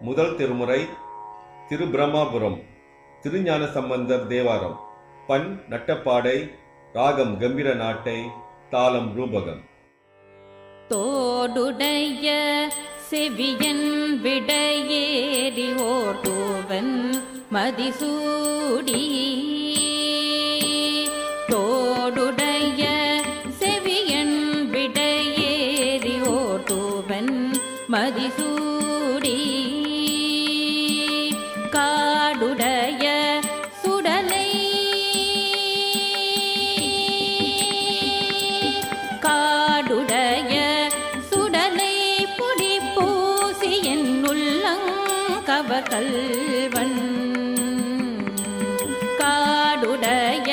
முதல் திருமுறை திருபிரமாபுரம் திருஞான சம்பந்தர் தேவாரம். பண் நட்டப்பாடை, ராகம் கம்பீர நாட்டை, தாளம் ரூபகம். தோடுடைய செவியன் விடையேறி ஓர்தூவன் மதிசூடி, தோடுடைய செவியன் விடையேறி ஓர்தூவன் மதிசூடி, காடுடைய சுடலை காடுடைய சுடலை பொடி பூசி என் உள்ளங்கவர் கல்வன், காடுடைய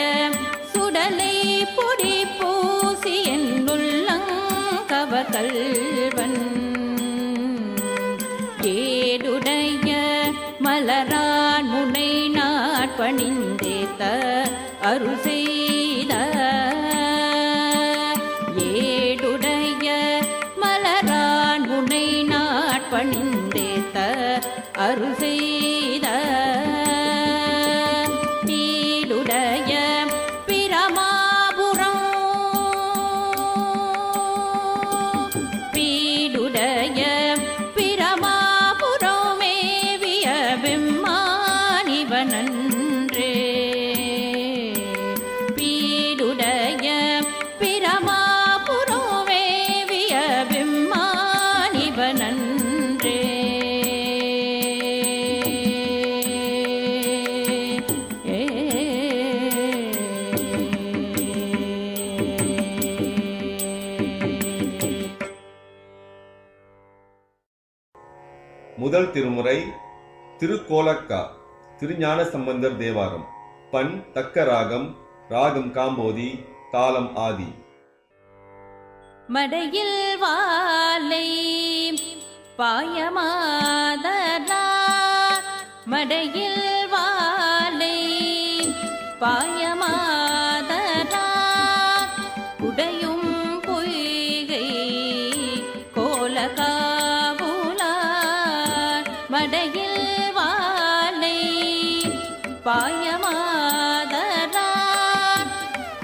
சுடலை பொடி பூசி என் உள்ளங்கவர் கல்வன், ஏடுடைய மலரான் முனை நாட்பணிந்தேத்த அருள் செய்த, ஏடுடைய மலரான் முனை நாட்பணிந்தேத்த அருள் செய்த, தீடுடைய பிரமாபுரம் பீடுடைய பிரமாபுரமேவிய விம்மானிவனன்றே, பீடுடைய பிரமாபுரமேவிய விம்மானிவனன்றே, முதல் திருமுறை திருக்கோலக்கா திருஞான சம்பந்தர் தேவாரம். பண் தக்க ராகம், ராகம் காம்போதி, தாளம் ஆதி. மடையில் வாலை பாயமாதலார், மடையில் வாலை பாயமாதலார், உடையும் பொய்கை கோலகாவுலார், மடையில் வாலை பாயமாதலார்,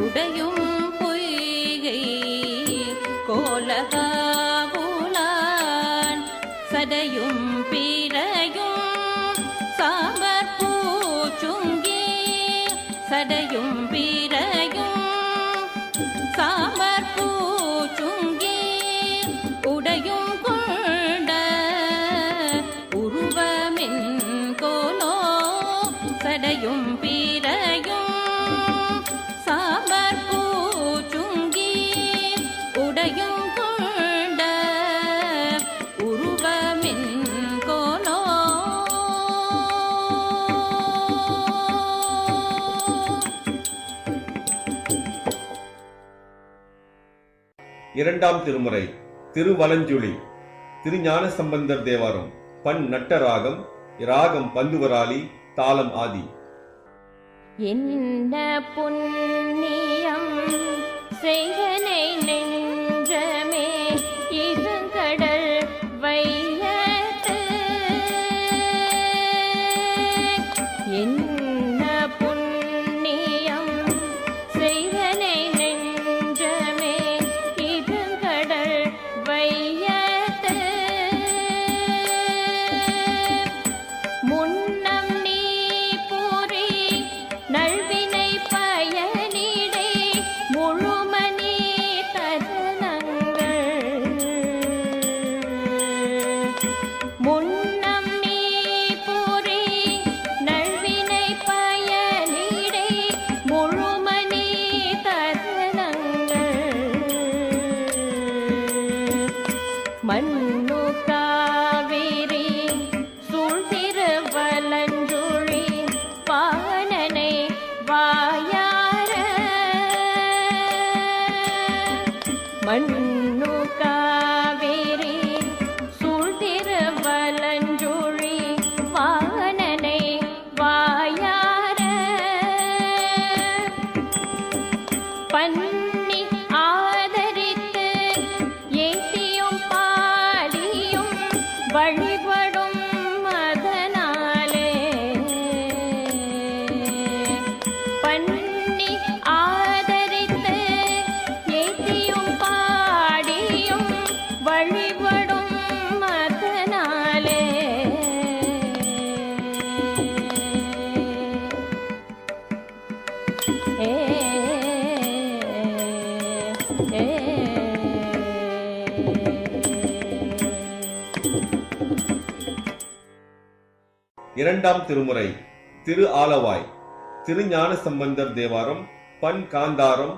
உடையும் பொய்கை கோலகாவுலான், சடையும் பீரையும் சாம்பற் பூச்சுங்கி, சடையும் பீரையும் சாம்பற் பூச்சுங்கி, உடையும் கொண்ட உருவமின் கோலோ, சடையும் பீரையும் சாம்பற் பூச்சுங்கி, உடையும் கொண்ட உருவமின் கோலோ, இரண்டாம் திருமுறை திருவலஞ்சுழி திருஞான சம்பந்தர் தேவாரம். பண் நட்டராகம், ராகம் பந்துவராளி, தாளம் ஆதி. என்ன புண்ணியம் செய்தனை நெஞ்சமே இருங்கடல் வையத்து, என்ன புண்ணியம் செய்தனை நெஞ்சமே இருங்கடல் வையத்து, முன்னம் நீ பூரி நல்வினை பயனிடை முழுமணி தரு இரண்டாம் திருமுறை திரு ஆலவாய் திருஞான சம்பந்தர் தேவாரம் பண் காந்தாரம்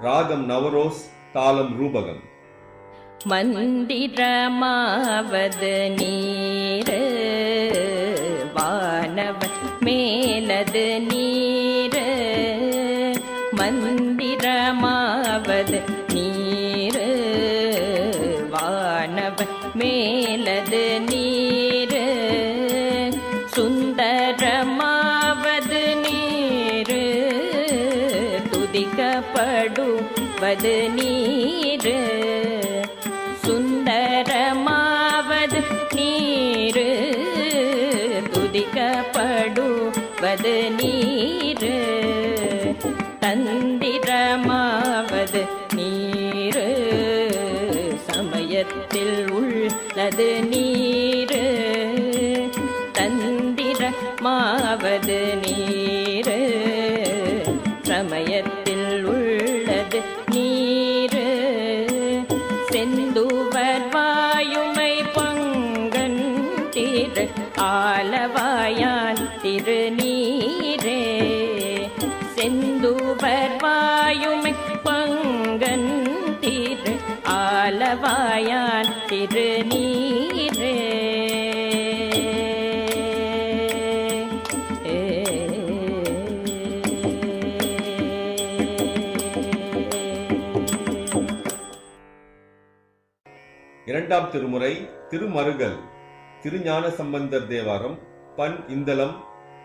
ராகம் நவரோஸ் தாளம் ரூபகம். மந்திரமாவது நீரு வானவன் மேலது நீரு மந்திரமாவது நீரு வானவன் மேலது நீரு சுந்தரமாவது நீரு துதிக்கப்படுவது நீரு சுந்தரமாவது நீரு துதிக்கப்படுவது நீரு தந்திரமாவது நீரு சமயத்தில் உள்ளது நீரு தந்திரமாவது நீரு சமயத்தில் உள்ளது நீரு செந்துவர் வாயுமை பங்கன் திரு ஆலவாயான் திருநீரே செந்துவர் வாயுமை பங்கன் திரு ஆலவாயான் திருநீரே. இரண்டாம் திருமுறை திருமருகல் திருஞான சம்பந்தர் தேவாரம் பண் இந்தளம்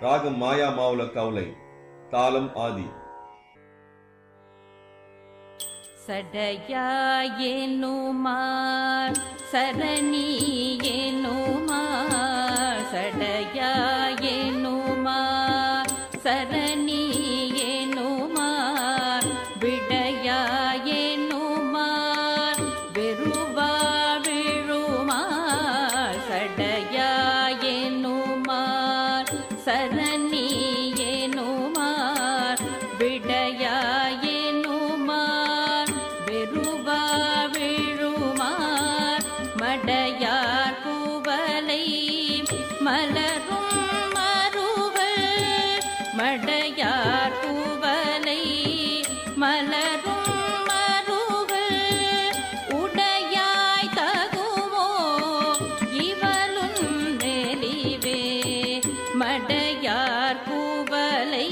ராகம் மாயா மாவுல கவுளை தாளம் ஆதி. சடையாயேனுமார் சரணியேனுமார் சடையாயேனுமார் சரணியேனுமார் விடையாயேனுமார் வெறுவா விழுமார் சடையாயேனுமார் சரணியேனுமார் விடையாயேனுமார் வெறுவா விழுமார் மடையார் பூவலை மலரும் மருவல் மடையார் பூவலை மலரும் மருவல் உடையாய் தகுமோ இவளும் நெளிவே மடையார் பூவலை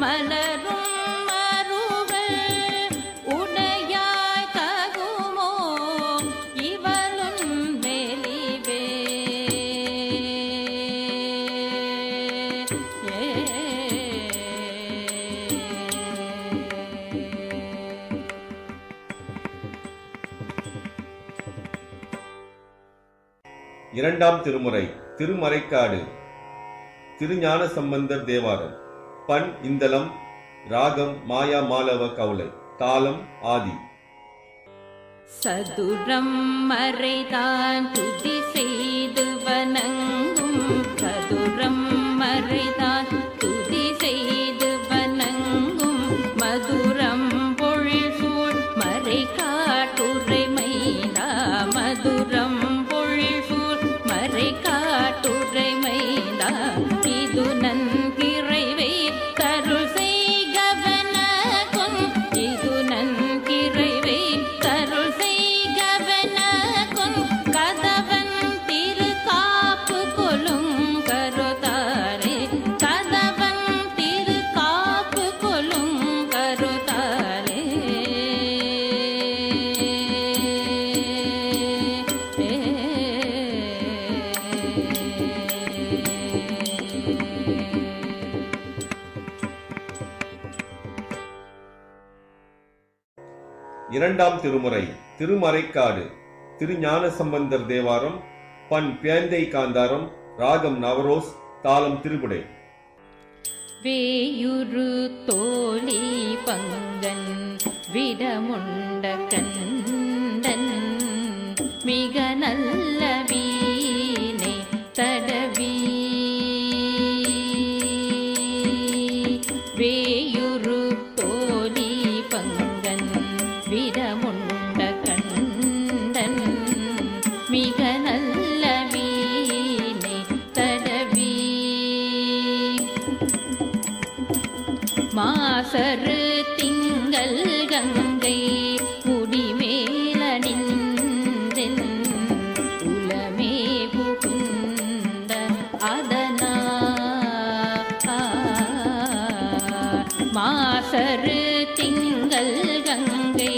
மலரும் மருவல் உடையாய் தகுமோ இவளும் நெளிவே. இரண்டாம் திருமுறை திருமறைக்காடு திருஞான சம்பந்தர் தேவாரம் பண் இந்தளம் ராகம் மாயா மாலவ கவுளை தாளம் ஆதி. சதுரம் மறைதான் துதி செய்து வணங்கும் சதுரம் மறைதான் துதி செய்து வணங்கும் மதுரம் பொழில் சூழ் மறை காட்டுரை மைந்தா மதுரம் பொழில் சூழ் மறை காட்டுரை மைந்தா இது நன்கிறைவை தருள் செய்கவன கொன் இது நன்கிறைவை தருள் செய்கவன கொன் கதவன் திரு காப்பு கொலும் கருதாரே கதவன் திரு காப்பு கொலும் கருதாரே. இரண்டாம் திருமுறை திருமறைக்காடு திருஞான சம்பந்தர் தேவாரம் பண் பேந்தை காந்தாரம் ராகம் நவரோஸ் தாளம் திருபுடை. வேயுரு தோழி பங்கன் விடமுண்ட கண்டன் மிக நல்ல வீணை தடவி வேயுரு தோழி பங்கன் விடமுண்ட கண்டன் மிக நல்ல வீணை தடவி மாசரு திங்கள் கங்கை முடிமேல நின்றென் உலமே புகுந்த அதனா மாசரு திங்கள் கங்கை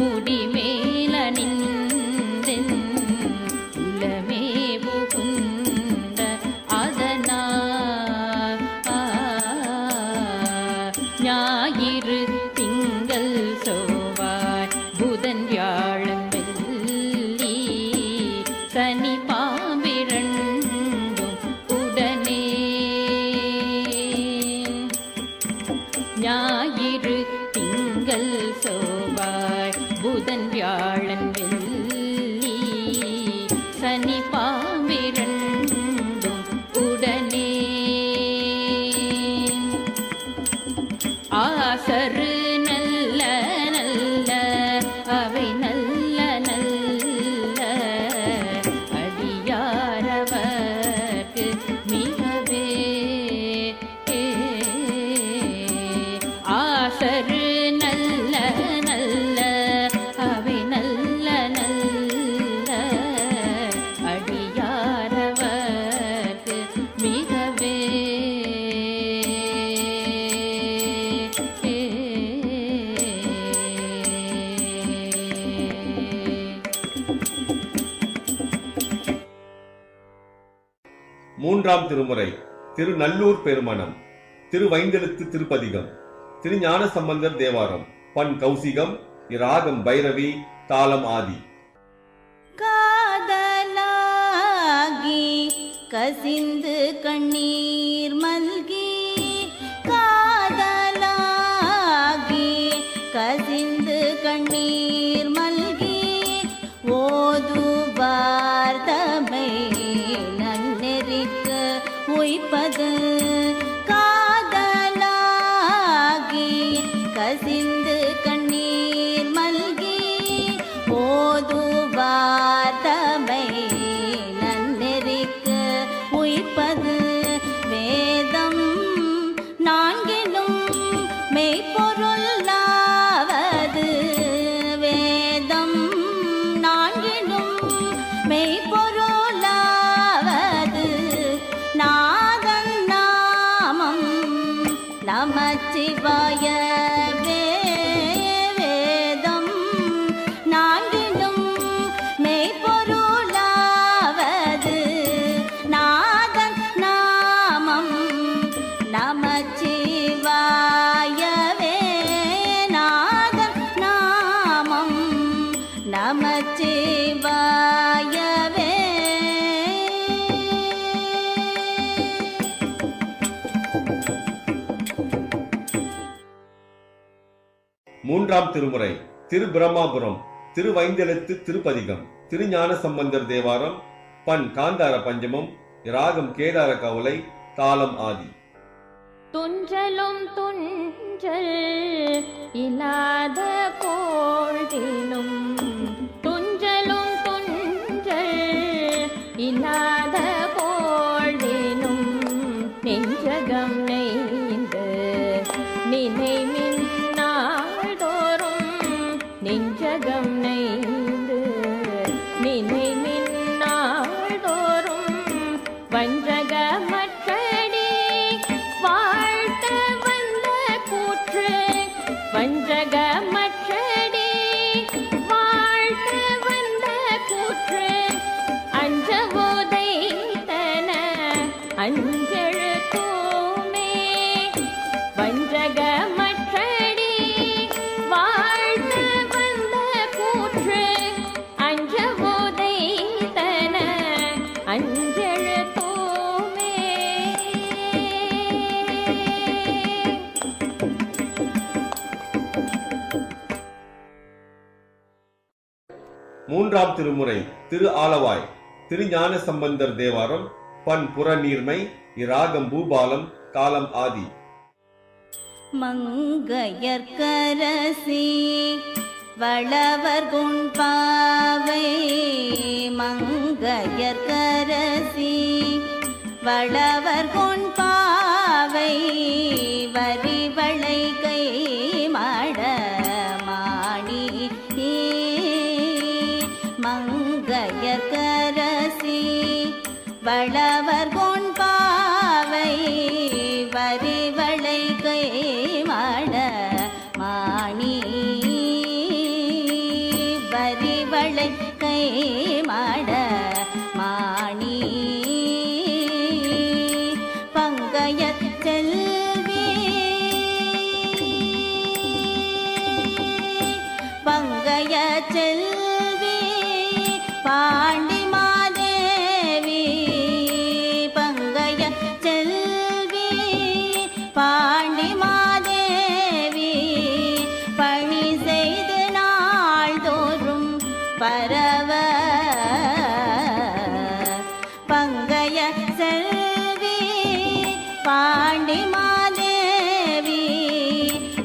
முடிமேல நின்றென் உலமே புகுந்த அதனா ஞாயிறு திங்கள் செவ்வாய் புதன் வியாழன் வெள்ளி சனி பாம்பிரண்டும் உடனே ஞாயிறு திங்கள் செவ்வாய் புதன் வியாழன் வெள்ளி சனி பாம்பிரண்டும் உடனே ஆசரு நல்ல நல்ல அவை நல்ல நல்ல அடியாரவர்க்கு மிகவே ஆசரு நல்ல நல்ல அவை நல்ல நல்ல அடியாரவர்க்கு மிகவே மூன்றாம் திருமுறை திருநல்லூர் பெருமணம் திருவைந்தெழுத்து திருப்பதிகம் திருஞான சம்பந்தர் தேவாரம் பண் கௌசிகம் இராகம் பைரவி தாளம் ஆதி. காதலாகி கசிந்து கண்ணீர் மல்கி காதலாகி கசிந்து கண்ணீர் மல்கி ஓதுவார் தமை நன்னெறிக்கு உய்ப்பது காதலாகி கசிந்து கண்ணீர் மல்கி ஓதுவார் தமை நன்னெறிக்கு உய்ப்பது வேதம் நான்கிலும் மெய்ப்பொருளாவது வேதம் நான்கிலும் மெய்ப்பொருளாவது நாதன் நாமம் நமச்சிவாயவே வேதம் நான்கிலும் மெய்ப்பொருளாவது நாதன் நாமம் நமச்சிவாயவே நாதன் நாமம் நமச்சிவாயவே. மூன்றாம் திருமுறை திருபிரம்மாபுரம் திருவைந்தெழுத்து திருப்பதிகம் திருஞான சம்பந்தர் தேவாரம் பண் காந்தார பஞ்சமம் இராகம் கேதார கவலை தாளம் ஆதி. துஞ்சலும் துஞ்சல் இல்லாத போழ்தினும் துஞ்சலும் துஞ்சல் இல்லாத போழ்தினும் நெஞ்சகம் நெய்ந்து நினைமின் நாள்தோறும் நெஞ்சகம் நெய்ந்து நினைமின் நாள்தோறும் வஞ்சகமற்றடி வாழ்த்த வந்த கூற்று வஞ்சகமற்றடி வாழ்த்த வந்த கூற்று அஞ்சவோதைத்தன அஞ்செழுத்தூமே வஞ்சகமற்றடி வாழ்த்த வந்த கூற்று அஞ்சவோதைத்தன அஞ்செழுத்தூமே. மூன்றாம் திருமுறை திரு ஆலவாய் திருஞான சம்பந்தர் தேவாரம் பண் புறநீர்மை இராகம் பூபாலம் தாளம் ஆதி. மங்கையர்க்கரசி வளவர் குண்பாவை மங்கையர்க்கரசி வளவர் குண்பாவை வரிவளை கை வளவர் கொண்பாவை வரிவளை கை மட மாணி வரிவளை கை மட மாணி பங்கைய செல்வி பங்கைய செல்வி பாண்டி மாதேவி பங்கைய செல்வி பாண்டி மாதேவி பணி செய்து நாள்தோறும் பரவ பங்கைய செல்வி பாண்டி மாதேவி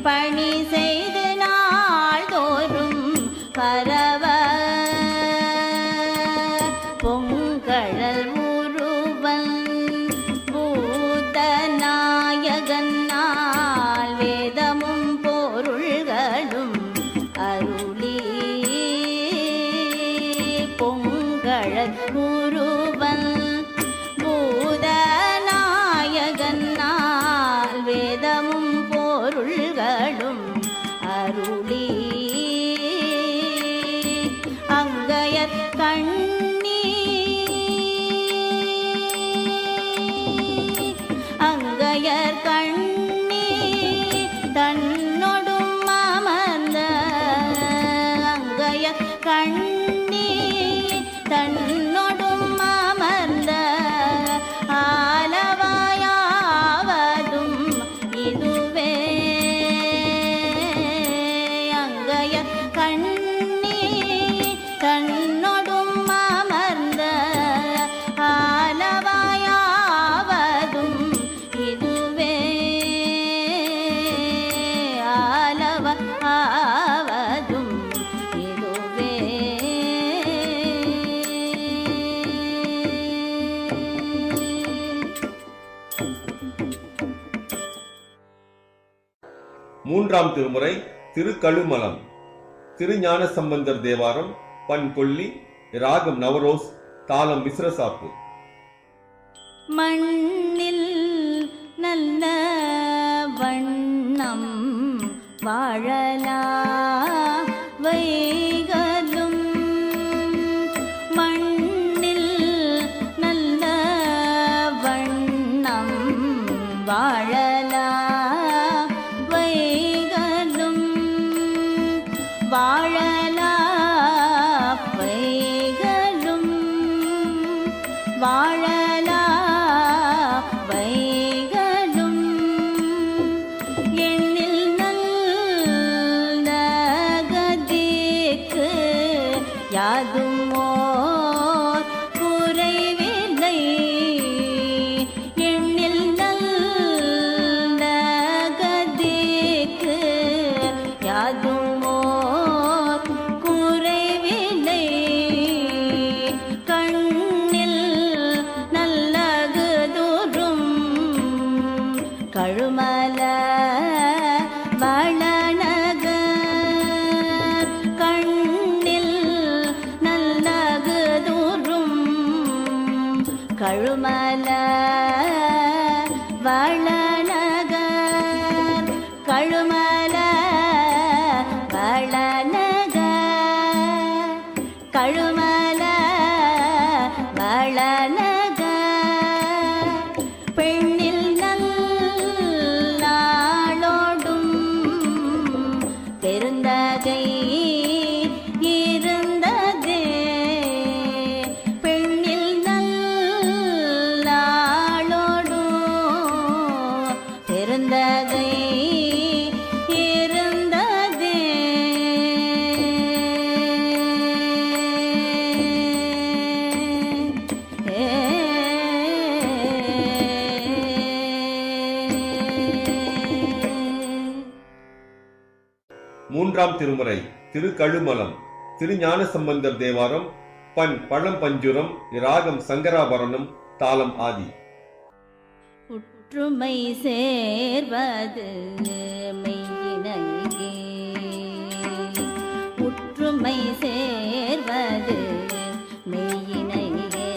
பணி செய்து நாள்தோறும் பரவ பொங்கழல் உருவன் பூதநாயகனால் வேதமும் பொருள்களும் அருளி பொங்கழல் உருவன் பூதநாயகனால் வேதமும் பொருள்களும் அருளி அங்கையர் கண்ணி அங்கையர் கண்ணி தன்னொடும் அமர்ந்த அங்கையர் கண்ணி தன்னொடும் அமர்ந்த ஆலவாயாவதும் இதுவே அங்கையர் கண்ணி தன்னொடும் அமர்ந்த ஆலவாயாவதும் இதுவே ஆலவ ஆவதும் இதுவே மூன்றாம் திருமுறை திருக்கழுமலம். திருஞான சம்பந்தர் தேவாரம். பண் கொல்லி. ராகம் நவரோஸ். தாளம் மிஸ்ரசாப்பு. மண்ணில் நல்ல வண்ணம் வாழலா வைகலும் மண்ணில் நல்ல வண்ணம் வாழலா வைகலும் வாழலா வைகலும் வாழலா வைகலும் எண்ணில் நல்ல கதிக்கு யாதும் ஓர் குறைவில்லை எண்ணில் நல்ல கதிக்கு யாதும் ஓர் குறைவில்லை கண்ணில் நல்லகுதுரும் கழுமல வளநகர் கண்ணில் நல்லகுதுரும் கழுமல வளநகர் கழுமல வளநகர் கழுமல வளநகர் பெண்ணில் நல்லாளோடும் பெருந்தகை இருந்ததே பெண்ணில் நல்லாளோடும் பெருந்தகை இருந்ததே மூன்றாம் திருமுறை திருக்கழுமலம். திருஞான சம்பந்தர் தேவாரம். பண் பழம்பஞ்சுரம். ராகம் சங்கராபரணம். தாளம் ஆதி. உற்றுமை சேர்வது மெய்யினையே உற்றுமை சேர்வது மெய்யினையே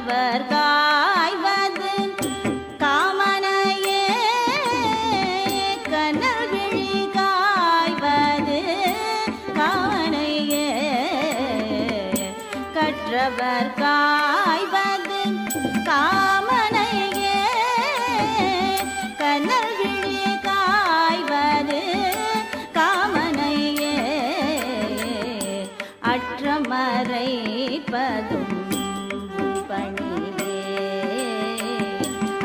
கற்றவர் காய்வது காமனையே கனல் விழி காய்வது காமனையே கற்றவர் காய்வது காமனையே கனல் விழி காய்வது காமனையே அற்றமறைப்பதும் பணியே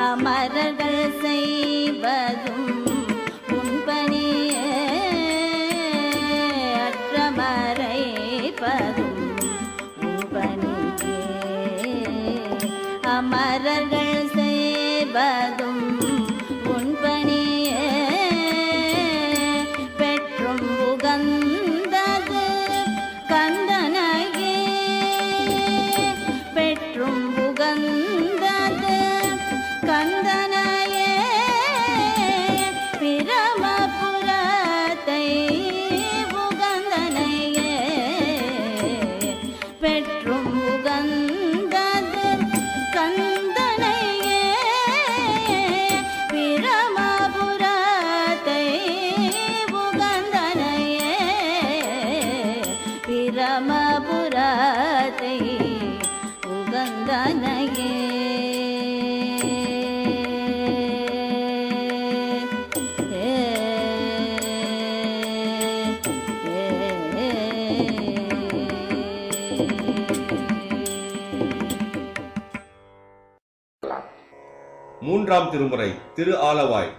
அமரர்கள் செய்வதும் உன்பணியே அற்றமறைப்பதும் உன்பணியே அமரர்கள் செய்வதும் உன்பணியே பெற்றும் உகந்தது கந்தனையே பெற்றும் உகந்தது கந்தனையே பிரமபுரத்தை உகந்தனையே பெற்றும் உகந்தது கந்தனையே பிரமபுரத்தை உகந்தனையே பிரமபுரத்தை உகந்தனையே மூன்றாம் திருமுறை திரு ஆலவாய்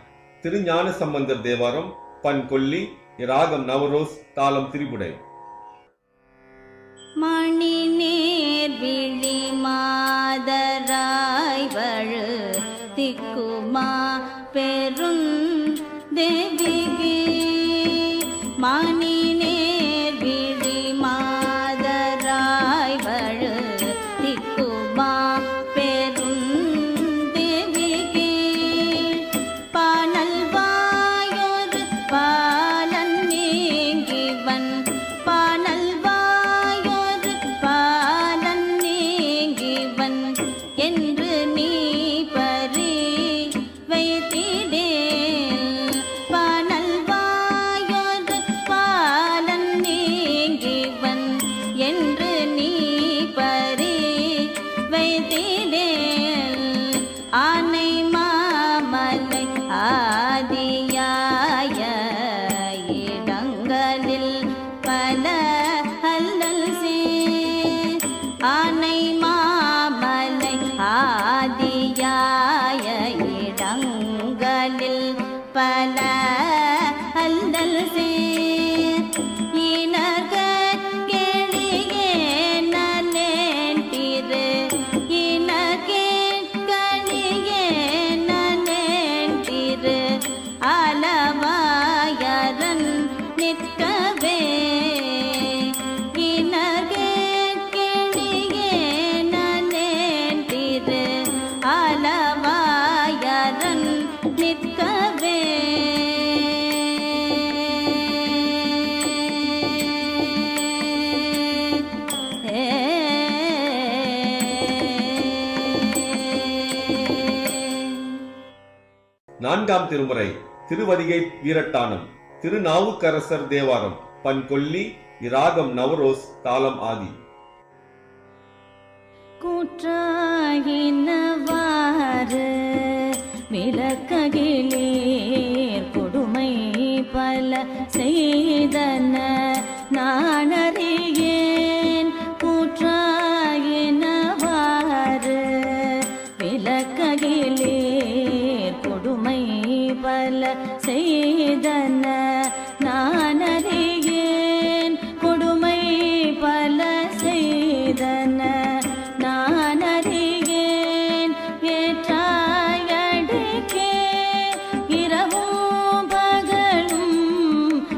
திரு ஞான சம்பந்தர் தேவாரம் பண் கொல்லி ராகம் நவரோஸ் தாளம் திரிபுடை. மணி நேர் விழி மாதராய் வழு திக்குமா பெருந் தேவிகே மணி நேர் விழி மாதராய் வழு திக்குமா பெருந் தேவிகே பானல் வாயொரு பாலன் நீங்கிவன் பானல் வாயொரு பாலன் நீங்கிவன் என்று நீ பறி வைத்திடேல் பானல் வாயொரு பாலன் நீங்கிவன் என்று நீ பறி வைத்திடேல் ஆனை மாமலை ஆதியாய இடங்களில் பல அல்லல் சேர் ஆனை மாமலை ஆதியாய இடங்களில் பல அல்லல் சேர் இனகெளியே நலேன் திரு இனகெளியே நலேன் திரு ஆலவாயரன் நிற்கவே இனகெளியே நலேன் திரு ஆலவாயரன் நிற்கவே நான்காம் திருமுறை திருவதிகை வீரட்டானம் திருநாவுக்கரசர் தேவாரம் பண் கொல்லி ராகம் நவரோஸ் தாளம் ஆதி. கூற்றாயினவாறு விளக்ககிலேர் கொடுமை பல செய்தன நானறியேன் கூற்றாயினவாறு விளக்ககிலேர் கொடுமை பல செய்தன நானறியேன் கொடுமை பல செய்தன நானறியேன் ஏற்றாயடிக்கே இரவும் பகலும்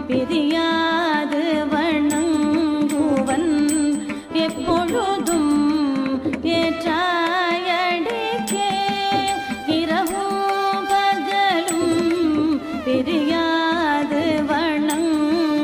பிரியாது வணங்குவன் எப்பொழுதும் ஏற்றாயடிக்கே இரவும் பகலும் பிரியாது வணங்குவன்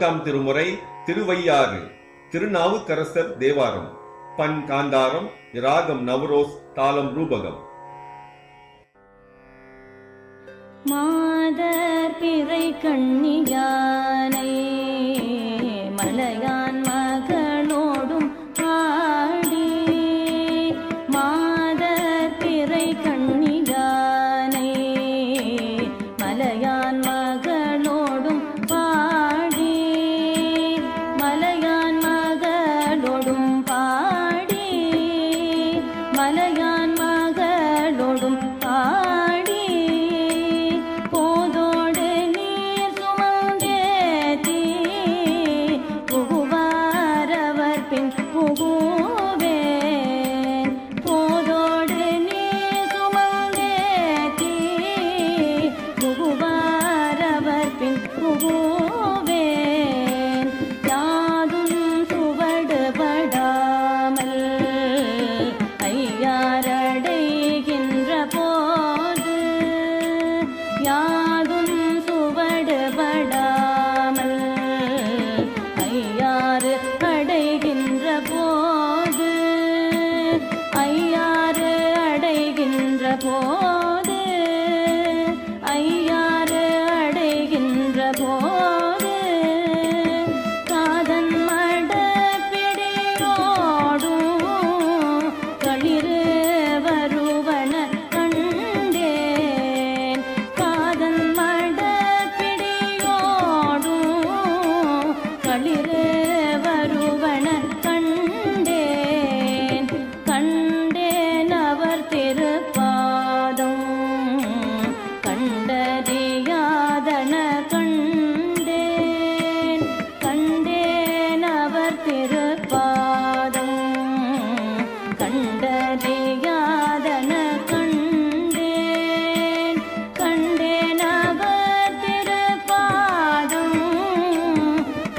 4ஆம் திருமுறை திருவையாறு திருநாவுக்கரசர் தேவாரம். பண் காந்தாரம், ராகம் நவரோஸ், தாளம் ரூபகம். மாதர் பிறை கண்ணியானை மலையான் மகளோடும் ஆடி, மாதர் பிறை கண்ணியானை மலையான் மகளோடும் பாடி, மலையான் மகளோடும் பாடி, மலையான் மகளோடும் பாடி, போதோடு நீர் சுமந்தேத்தி புகுவாரவர் பின் புகுவேன், போதோடு நீர் சுமந்தேத்தி புகுவாரவர் பின் புகுவேன், யாதும் சுவடுபடாமல் ஐயாரடைகின்ற போது, யாதும் சுவடுபடாமல் ஐயாறு அடைகின்ற போது, ஐயாறு அடைகின்ற போது, ஐயாறு அடைகின்ற போது, காதன் மடப்பிடியோடும் களிறு வருவன கண்டேன், காதன் மடப்பிடியோடும் களிறு வருவன கண்டேன், கண்டேன் அவர் திருப்பாதம் கண்டறியாதன கண்டேன், கண்டேன் அவர் திருப்பாதம் கண்டறியாதன கண்டேன், கண்டேன் அவர் திருப்பாதம்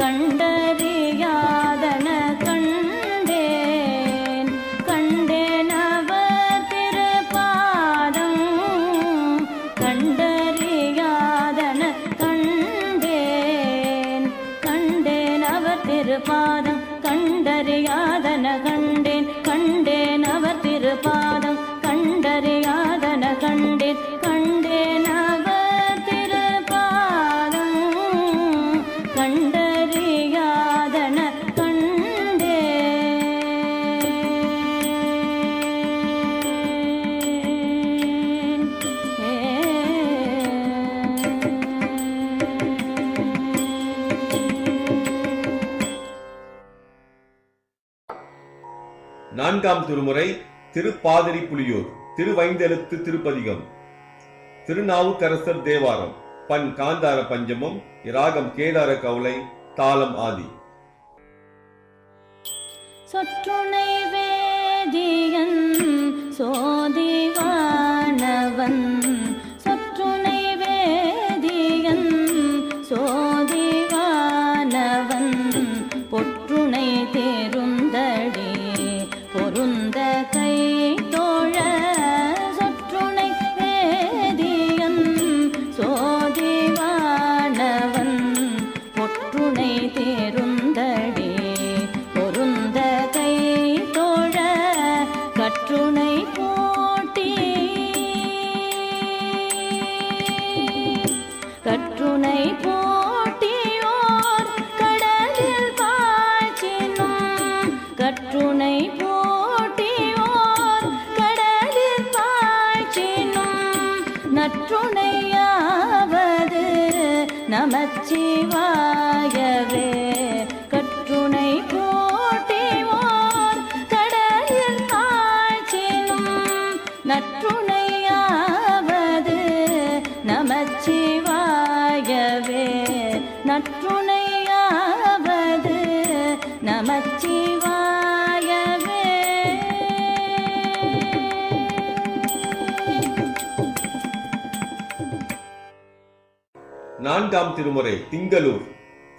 கண்டறியாதன கண்டேன், கண்டேன் அவர் திருப்பாதம் கண்டறியாதன கண்டேன், கண்டேன் அவர் திருப்பாதம் கண்டறியாதன கண்டேன், கண்டேன் அவர் திருப்பாதம் கண்டறியாதன கண்டேன், கண்டேன் அவர் திருப்பாதம் கண்டறியாதன கண்டேன். 4ஆம் திருமுறை திருப்பாதிரி புலியூர் திருவைந்தெழுத்து திருப்பதிகம். திருநாவுக்கரசர் தேவாரம். பண் காந்தார பஞ்சமம், ராகம் கேதார கவுளை, தாளம் ஆதி. சொற்றுணை வேதியன் சோதிவானவன், சொற்றுணை வேதியன் சோதிவானவன், பொற்றுணை தேருந்தடி பொருந்த கை தோழ, சொற்றுணை வேதியன் சோதிவானவன், பொற்றுணை தேருந்தடி பொருந்த கை தோழ, கற்றுணை போட்டி கற்றுணை போட்டியோர் கடலில் பாய்ச்சினும், கற்றுணை போட்டியோர் கடலில் பாய்ச்சினும், நற்றுணையாவது நமச்சிவாயவே, கற்றுணை போட்டியோர் கடலில் பாய்ச்சினும், நற்றுணையாவது நமச்சிவாயவே, நற்றுணையாவது நமச்சிவாயவே. 4ஆம் திருமுறை திங்களூர்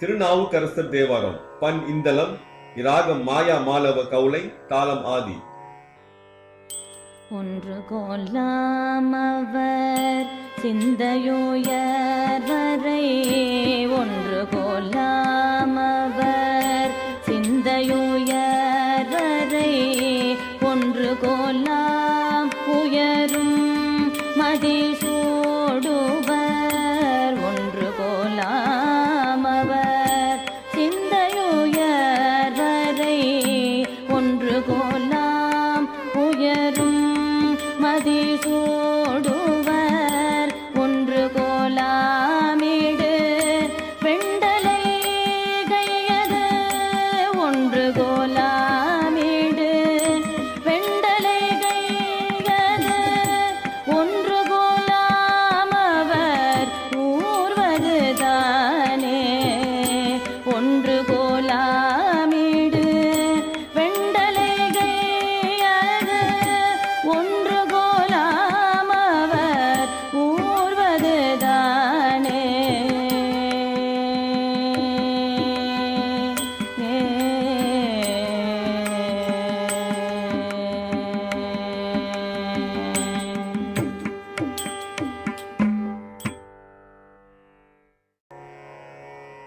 திருநாவுக்கரசர் தேவாரம். பண் இந்தளம், ராகம் மாயா மாலவ கவுளை, தாளம் ஆதி. ஒன்று கொல்லாமவர் சிந்தையுயர் வரை, ஒன்று கொல்லாம் கோலாம் உயரும் மதிசூடுவர் ஒன்று கோலாம் அவர் சிந்தையுயர்வரை ஒன்று கோலாம் உயரும் மதிசூடுவர் ஒன்று கோலாமிடு வெண்டலை கையது ஒன்று கோலாமிடு வெண்டலை கையது ஒன்று கோலாமவர் ஊர்வது தானே ஒன்று கோலாமிடு வெண்டலை கையது ஒன்று கோலாமவர் ஊர்வது தானே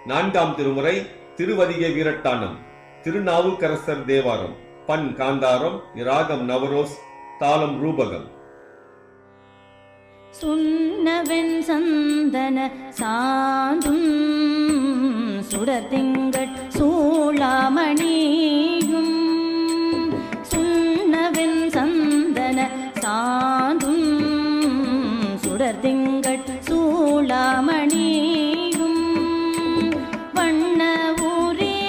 நான்காம் திருமுறை திருவதிகை வீரட்டானம். திருநாவுக்கரசர் தேவாரம். பண் காந்தாரம். ராகம் நவரோஸ். தாளம் ரூபகம். சுண்ணவெண் சந்தன சாந்தும் சுடர்திங்கட் சூளாமணியும் சுண்ணவெண் சந்தன சாந்தும் சுடர்திங்கட் சூளாமணியும் வண்ண உரிவையுடையும்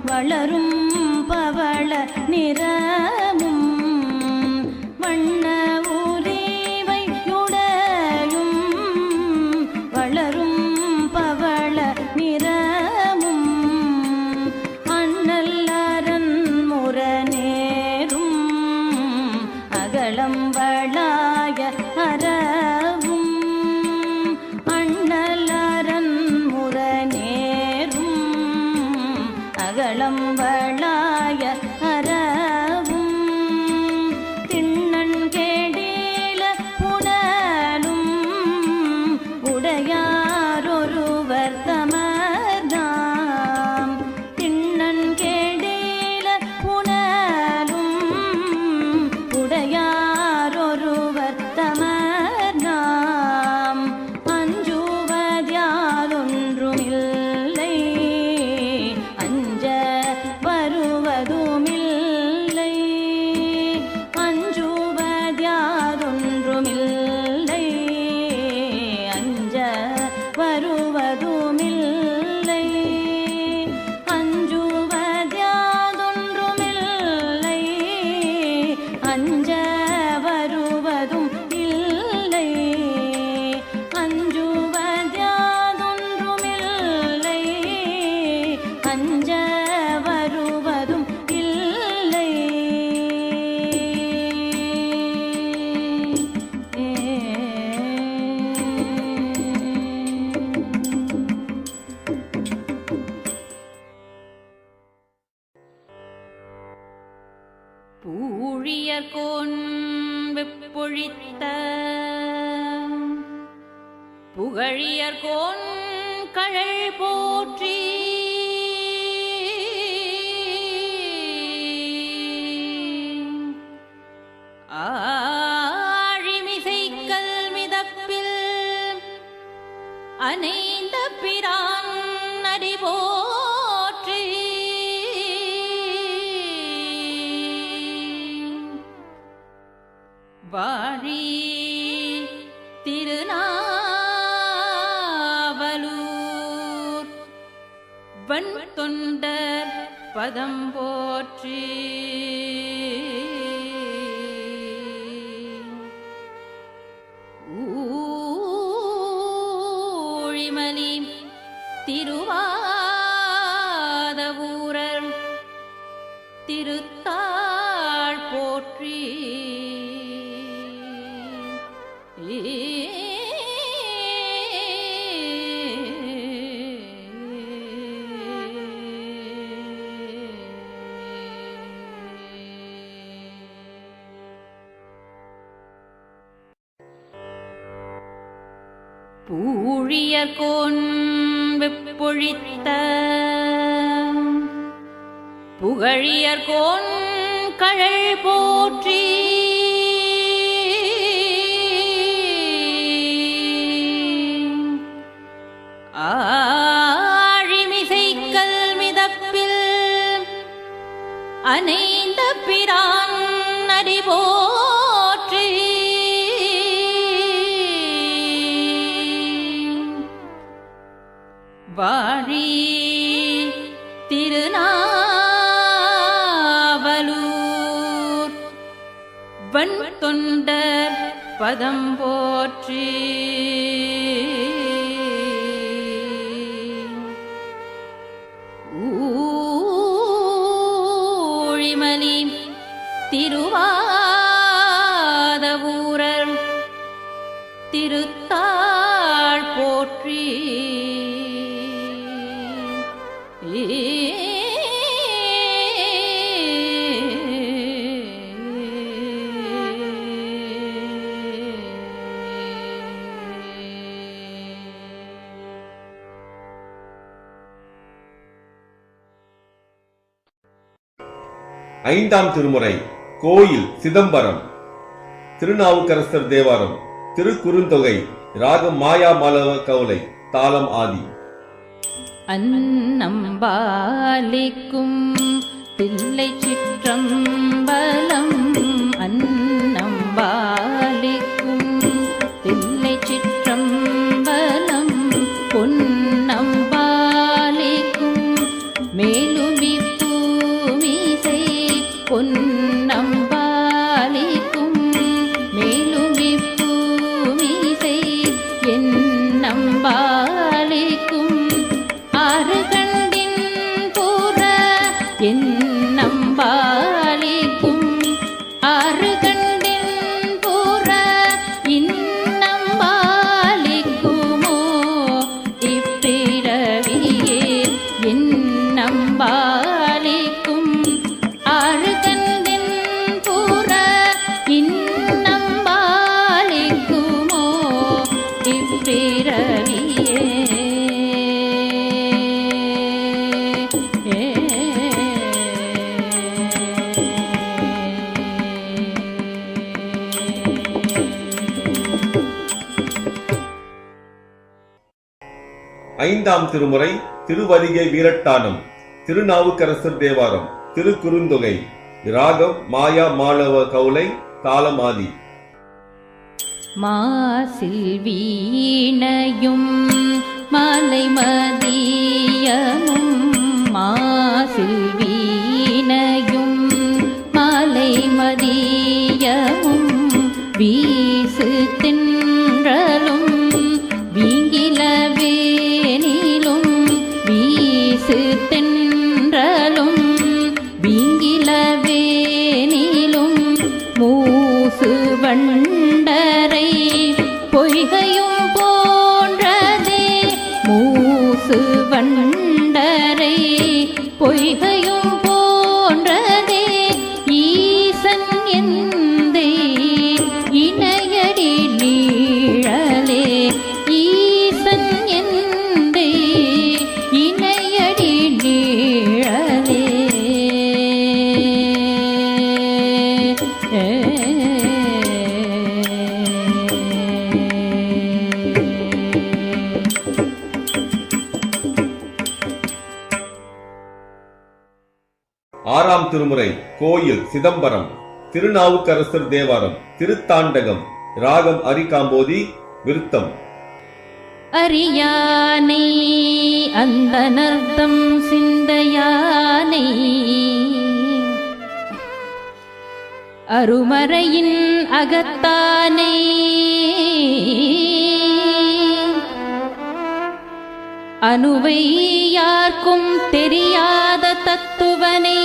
வளரும் பவள நிறமும் வண்ண உரிவையுடையும் வளரும் பவள நிறமும் அண்ணல்லரன் முரநேரும் அகலம் வளாய அறவும் அண்ணலரன் முரநேரும் அகலம் வளாய அறவும் திண்ணன் கேடில புனலும் உடையாரொருவர் தமர்தாம் திண்ணன் கேடில புனலும் உடையாரொருவர் தமர்தாம் அஞ்சுவதியாதொன்றுமில்லை அஞ்ச வருவதுமில்லை அஞ்சுவதியாதொன்றுமில்லை அஞ்ச வருவதுமில்லை அஞ்சுவதியாதொன்றுமில்லை அஞ்ச வருவதும் இல்லை அஞ்சுவதியாதொன்றுமில்லை அஞ்ச வருவதும் இல்லை பூழியர்கோன் வெப்பொழித்த புகழியர்கோன் கழல் போற்றி ஆழிமிசைக்கல் மிதப்பில் அனைந்த பிரான் நடி போற்றி வாழி திருநாவலூர் வன் தொண்டர் பதம் போற்றி ஊழிமலி திருவாதவூரர் திருத்தாள் போற்றி பூழியர்கோன் வெப்பொழித்த புகழியர்கோன் கழல் போற்றி ஆழிமிசைக்கல் மிதப்பில் அனைந்த பிரான் நடி போற்றி வாழி திருநாவலூர் வன் தொண்டர் பதம் போற்றி ஊழிமலி திருவாதவூரர் திருத்தாள் போற்றி ஐந்தாம் திருமுறை கோயில் சிதம்பரம். திருநாவுக்கரசர் தேவாரம். திருக்குறுந்தொகை. ராகம் மாயா மாலவ கவுளை. தாளம் ஆதி. அன்னம்பாலிக்கும் தில்லை சிற்றம்பலம் அன்னம்பாலிக்கும் தில்லை சிற்றம்பலம் பொன்னம்பாலிக்கும் மேலுமி பூமிசை பொன்னம்பாலிக்கும் மேலுமி பூமிசை என்னம்பாலிக்கும் ஆறு கண்டின் பூர என்னம்பாலிக்கும் ஆறு கண்டின் பூர இன்னம்பாலிக்குமோ இப்பிறவியே என்னம்பாலிக்கும் ஆறு கண்டின் பூர இன்னம்பாலிக்குமோ இப்பிறவியே ஐந்தாம் திருமுறை திருவதிகை வீரட்டானம். திருநாவுக்கரசர் தேவாரம். திருக்குறுந்தொகை. ராகம் மாயா மாலவ கவுளை. தாளம் ஆதி. மாசில் வீணையும் மாலை மதியமும் மாசில் வீணையும் மாலை மதியமும் வீசு தின்றலும் வீங்கிலவேனிலும் வீசு தென்றலும் வீங்கிலவேனிலும் மூசு வண்டரை பொய்கையும் போன்றதே மூசு வண்டரை பொய்கையும் போன்றதே ஈசன் எந்தை இணையடி நீழலே ஈசன் எந்தை இணையடி நீழலே ஆறாம் திருமுறை கோயில் சிதம்பரம். திருநாவுக்கரசர் தேவாரம். திருத்தாண்டகம். ராகம் அரிகாம்போதி. விருத்தம். அறியானை அந்த நர்த்தம் சிந்தையானை அருமறையின் அகத்தானை அனுவை யார்க்கும் தெரியாத தத்துவனை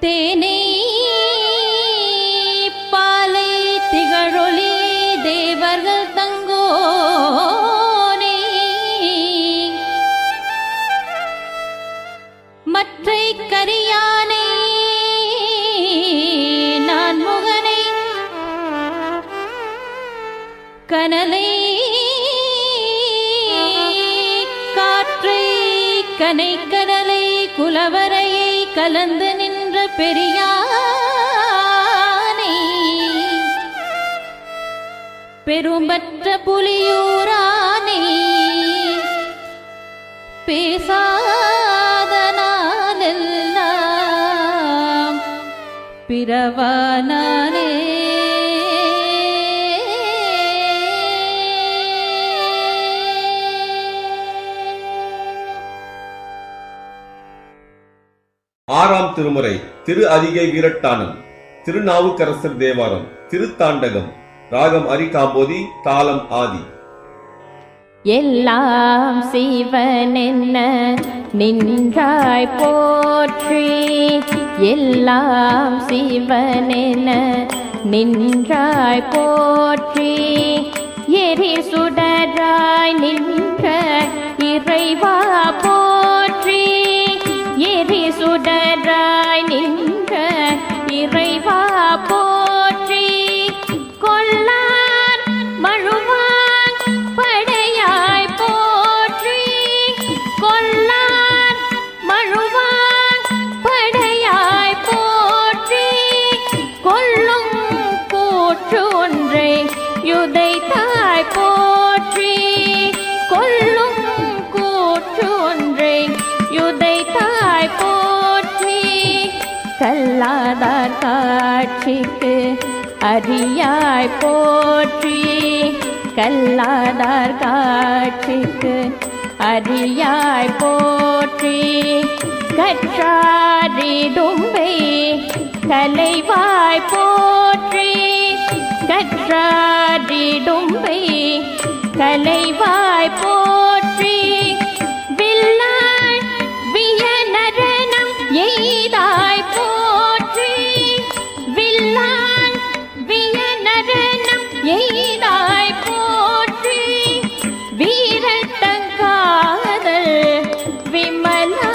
தேனை பாலை திகழொளி தேவர்கள் தங்கோனை மற்றை கரியானை நான் முகனை கனலை காற்றை கனை கடலை குலவ கலந்து நின்ற பெரியானை பெரும்பற்ற புலியூரானை பேசாத நாளெல்லாம் பிறவானானே. ஆறாம் திருமுறை திரு அதிகை வீரட்டானம். திருநாவுக்கரசர் தேவாரம். திருத்தாண்டகம். ராகம் அரிகாம்போதி, தாளம் ஆதி. எல்லாம் சிவனென்ன நின்றாய் போற்றி, எல்லாம் சிவனென்ன நின்றாய் போற்றி, எரி சுடராய் நின்ற இறைவா போற்றி, எரி சுடராய் நின்ற இறைவா போற்றி, கொல்லார் மழுவான் படையாய் போற்றி, கொல்லார் மழுவான் படையாய் போற்றி, கொல்லும் கூற்று ஒன்றை யுதைத்தாய் போற்றி, கொல்லும் கூற்று ஒன்றை யுதைத்தாய் போற்றி, கல்லாதார் காட்சிக்கு அறியாய் போற்றி, கல்லாதார் காட்சிக்கு அறியாய் போற்றி, கற்றாரிடும்பை கலைவாய் போற்றி, கற்றாரிடும்பை கலைவாய் போற்றி, வில்லாய் வியனரணம் எய்தாய் போற்றி, வில்லாய் வியனரணம் எய்தாய் போற்றி, வீரட்டங்காதல் விமலா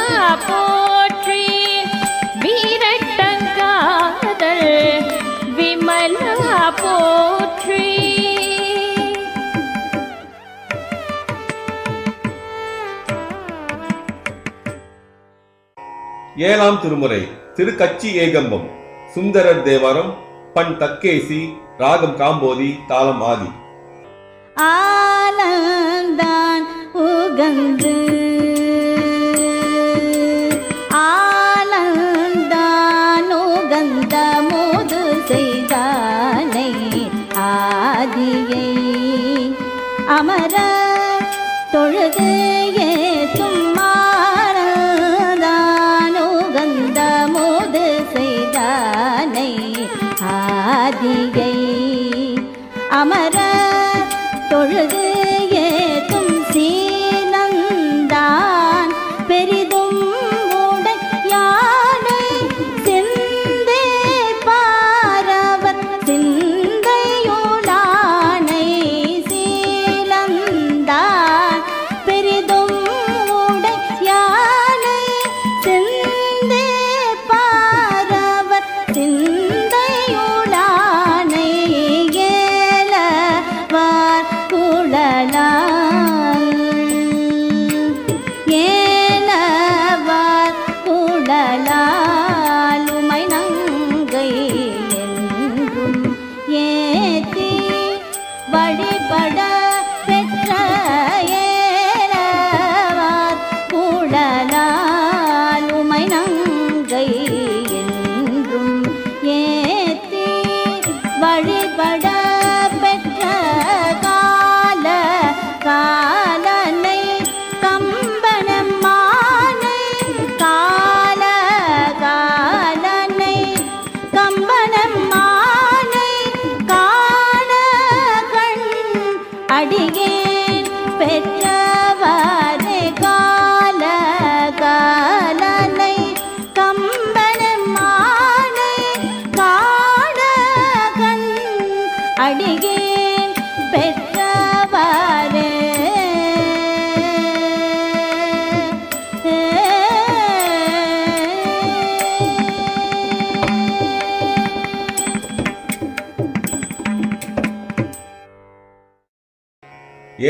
போற்றி, வீரட்டங்காதல் விமலா போற்றி. ஏழாம் திருமுறை திரு கச்சி ஏகம்பம். சுந்தரர் தேவாரம். பண் தக்கேசி, ராகம் காம்போதி, தாளம் ஆதி. ஆலந்தான் உகந்து ஆலந்தான் உகந்த முது செய்தானை ஆதியை அமர தொழுது ஏத்தும் மாறந்தான் உகந்த முது செய்தானை ஆதியை அமர தொழுது ஏத்தும் சீனந்தான் பெரிதும் உடையானை சிந்தை பாரவர் சிந்தையுளானை சீலந்தான் பெரிதும் உடையானை சிந்தை பாரவர் சிந்தையுளானை ஏலவார் குழலால் ஏலவார் குழலால் உமை நங்கை என்றும் ஏத்தி வழிபட பெற்ற ஏலவார் குழலால் உமை நங்கை என்றும் ஏத்தி வழிபட பெற்ற கால காலனை கம்பனம்மானை கால காலனை கம்பனம்மானை காண கண் அடியேன் பெற்றவரே கால காலனை கம்பனம்மானை காண கண் அடியேன் பெற்றவரே.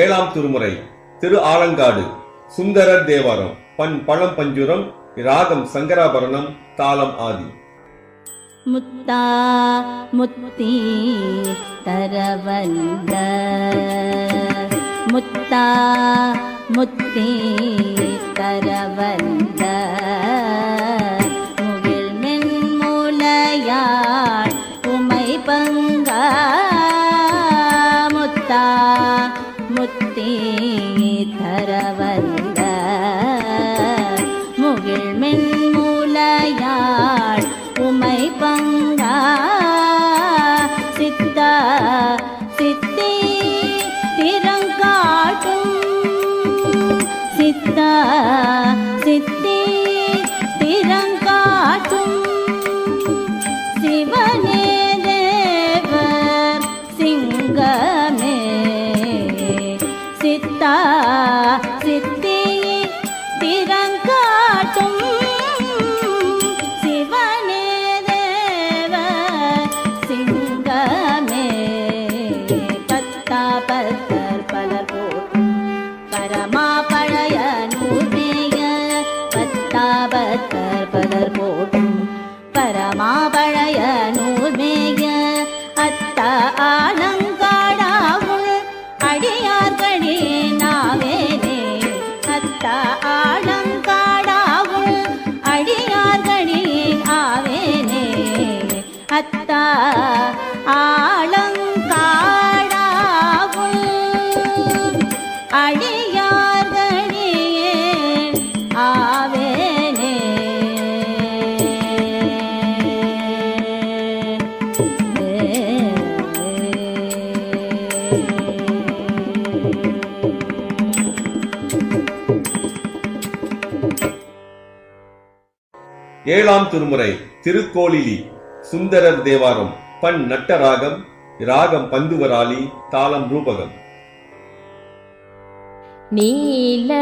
ஏழாம் திருமுறை திரு ஆலங்காடு. சுந்தரர் தேவாரம். பண் பழம்பஞ்சுரம், ராகம் சங்கராபரணம், தாளம் ஆதி. முத்தா முத்தி தரவல்ல முத்தா முத்தி தரவல்ல முகில் மென்முலையாள் உமை பங்கா முத்தா முத்தி தரவல்ல முகில் மென்முலையாள் உமை பங்கா சித்தா சித்தி திறங்காட்டும் சித்தா சித்தி திறங்காட்டும் சிவனே தேவர் சிங்கமே சித்தா சித்தி திறங்காட்டும் பலர் போட்டும் பரமாபழைய நூர்மேய அத்த ஆலங்காடாவுள் அடியார்களே நாவேனே அத்த ஆலங்காடாவுள் அடியார்களே ஆவேனே அத்த ஆலங்காடாவுள் அடியார்களே ஆவே ஏழாம் திருமுறை திருக்கோளிலி, சுந்தரர் தேவாரம். பண் நட்டராகம், ராகம் பந்துவராளி, தாளம் ரூபகம். நீல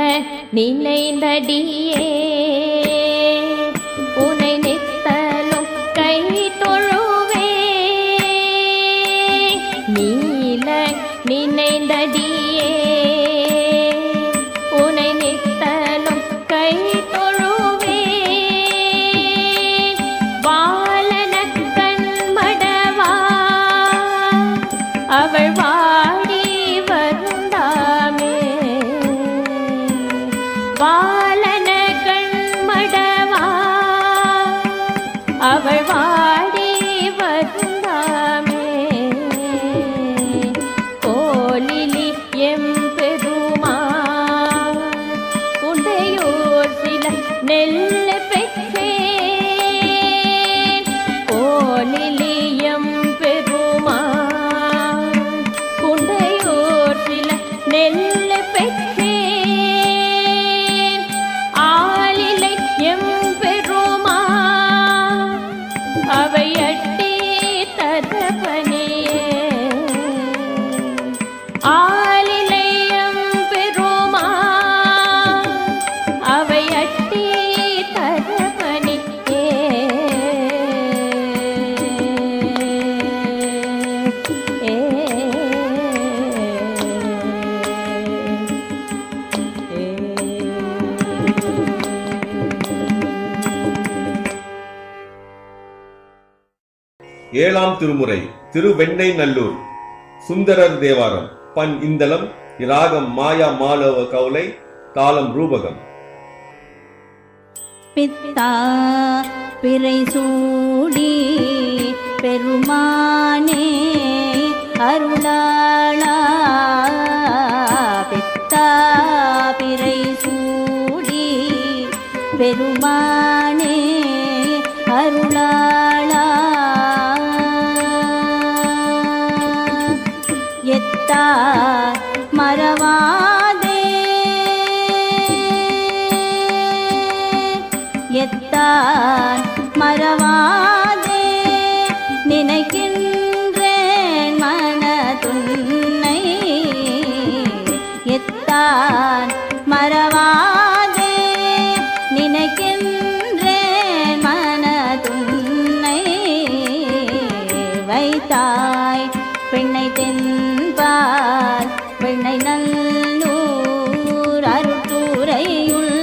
நினைந்தடியே உனை நித்தலும் கை தொழுவே நீல நினைந்தடியே உனை நித்தலும் கை தொழுவே வாழன கண்மடவா அவள் வாடி வருந்தாமே வாழன கண்மடவா அவள் வாடி வருந்தாமே கோலிலி எம்பெருமா உண்டையோர் சில நெல்ல பெற்றேன் கோலிலி எம்பெருமா உண்டையோர் சில நெல்ல பெற்றேன் ஆலிலை எம்பெருமா அவையட்டி தரபனியே ஆலிலை எம்பெருமா அவையட்டி தரபனியே ஏழாம் திருமுறை திருவெண்ணை நல்லூர், சுந்தரர் தேவாரம். பண் இந்தளம், ராகம் மாயா மாலவ கவுலை, தாளம் ரூபகம். பித்தா பிறை சூடி பெருமானே அருளாளா பித்தா பிறை சூடி பெருமானே அருளாளா எத்தா மறவாதே எத்தான் மறவாதே நினைக்கின்றேன் மனதுன்னை எத்தான் மறவாதே நினைக்கின்றேன் மனதுன்னை வைத்தாய் பெண்ணை தென்பால் பெண்ணை நல்லூர் அருட்டுரையுள்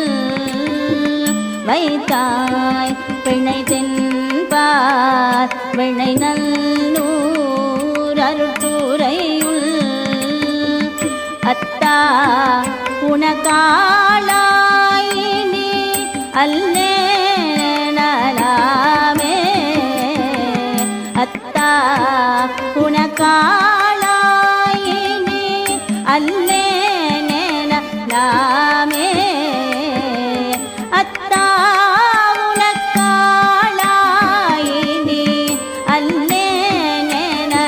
வைத்தாய் அத்தாய் பிணை தென்பார் வெண்ணை நல்லூர் அருட்டுரையுள் அத்தா உனக்காளாயினி அல்லேனலாமே அத்தா உனக்காளாயினி அல்லேனலாமே அத்தா உனக்காளாயினி அல்லேனலாமே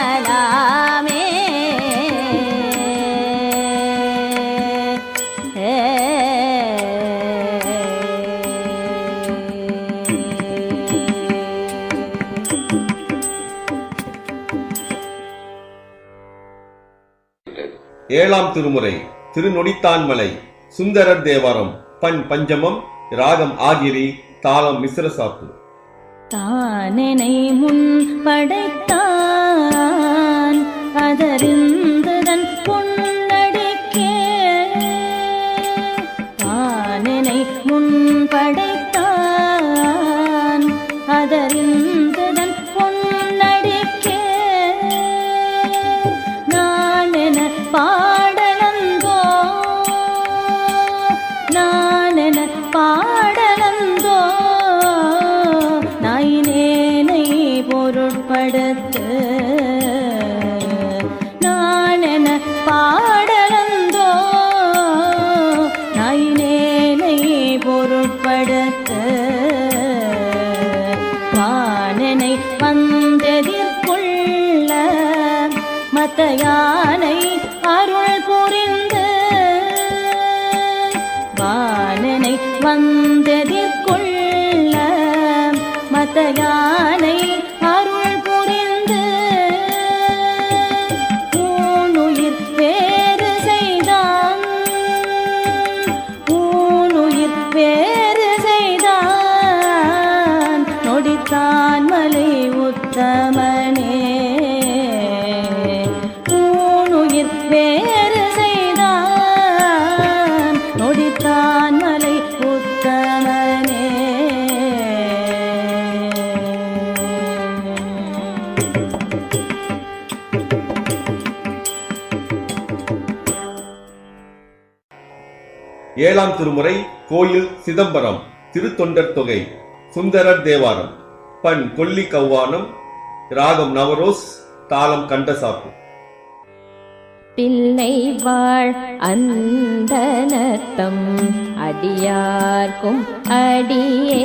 ஏழாம் திருமுறை திருநொடித்தான்மலை சுந்தரர் தேவாரம் பண் பஞ்சமம் ராகம் ஆகிரி தாளம் மிஸ்ரசாப்பு. தானெனை முன் படைத்தான் அதறிந்துதன் பொன்னடிக்கே தானெனை முன் படைத்தான் அதறிந்துதன் பொன்னடிக்கே நானென பாடலந்தோ நானென பாடலந்தோ நாயினேனை பொருட்படுத்து நானென பாடலந்தோ நாயினேனை பொருட்படுத்து வானனை வந்தெதிர்கொள்ள மத்த யானை அருள் புரிந்து வானனை வந்தெதிர்கொள்ள மத்த யானை அருள் புரிந்து ஊனுயிர் வேறு செய்தான் ஊனுயிர் வேறு செய்தான் நொடித்தான் மலை உத்தமனே ஊனுயிர் வேறு செய்தான் நொடித்தான் மலை உத்தமனே ஏழாம் திருமுறை கோயில் சிதம்பரம் திருத்தொண்டர் தொகை சுந்தரர் தேவாரம் பண் கொல்லி கவ்வானம் ராகம் நவரோஸ் தாளம் கண்டசாப்பு. பிள்ளை வாழ் அந்தனத்தம் அடியார்க்கும் அடியே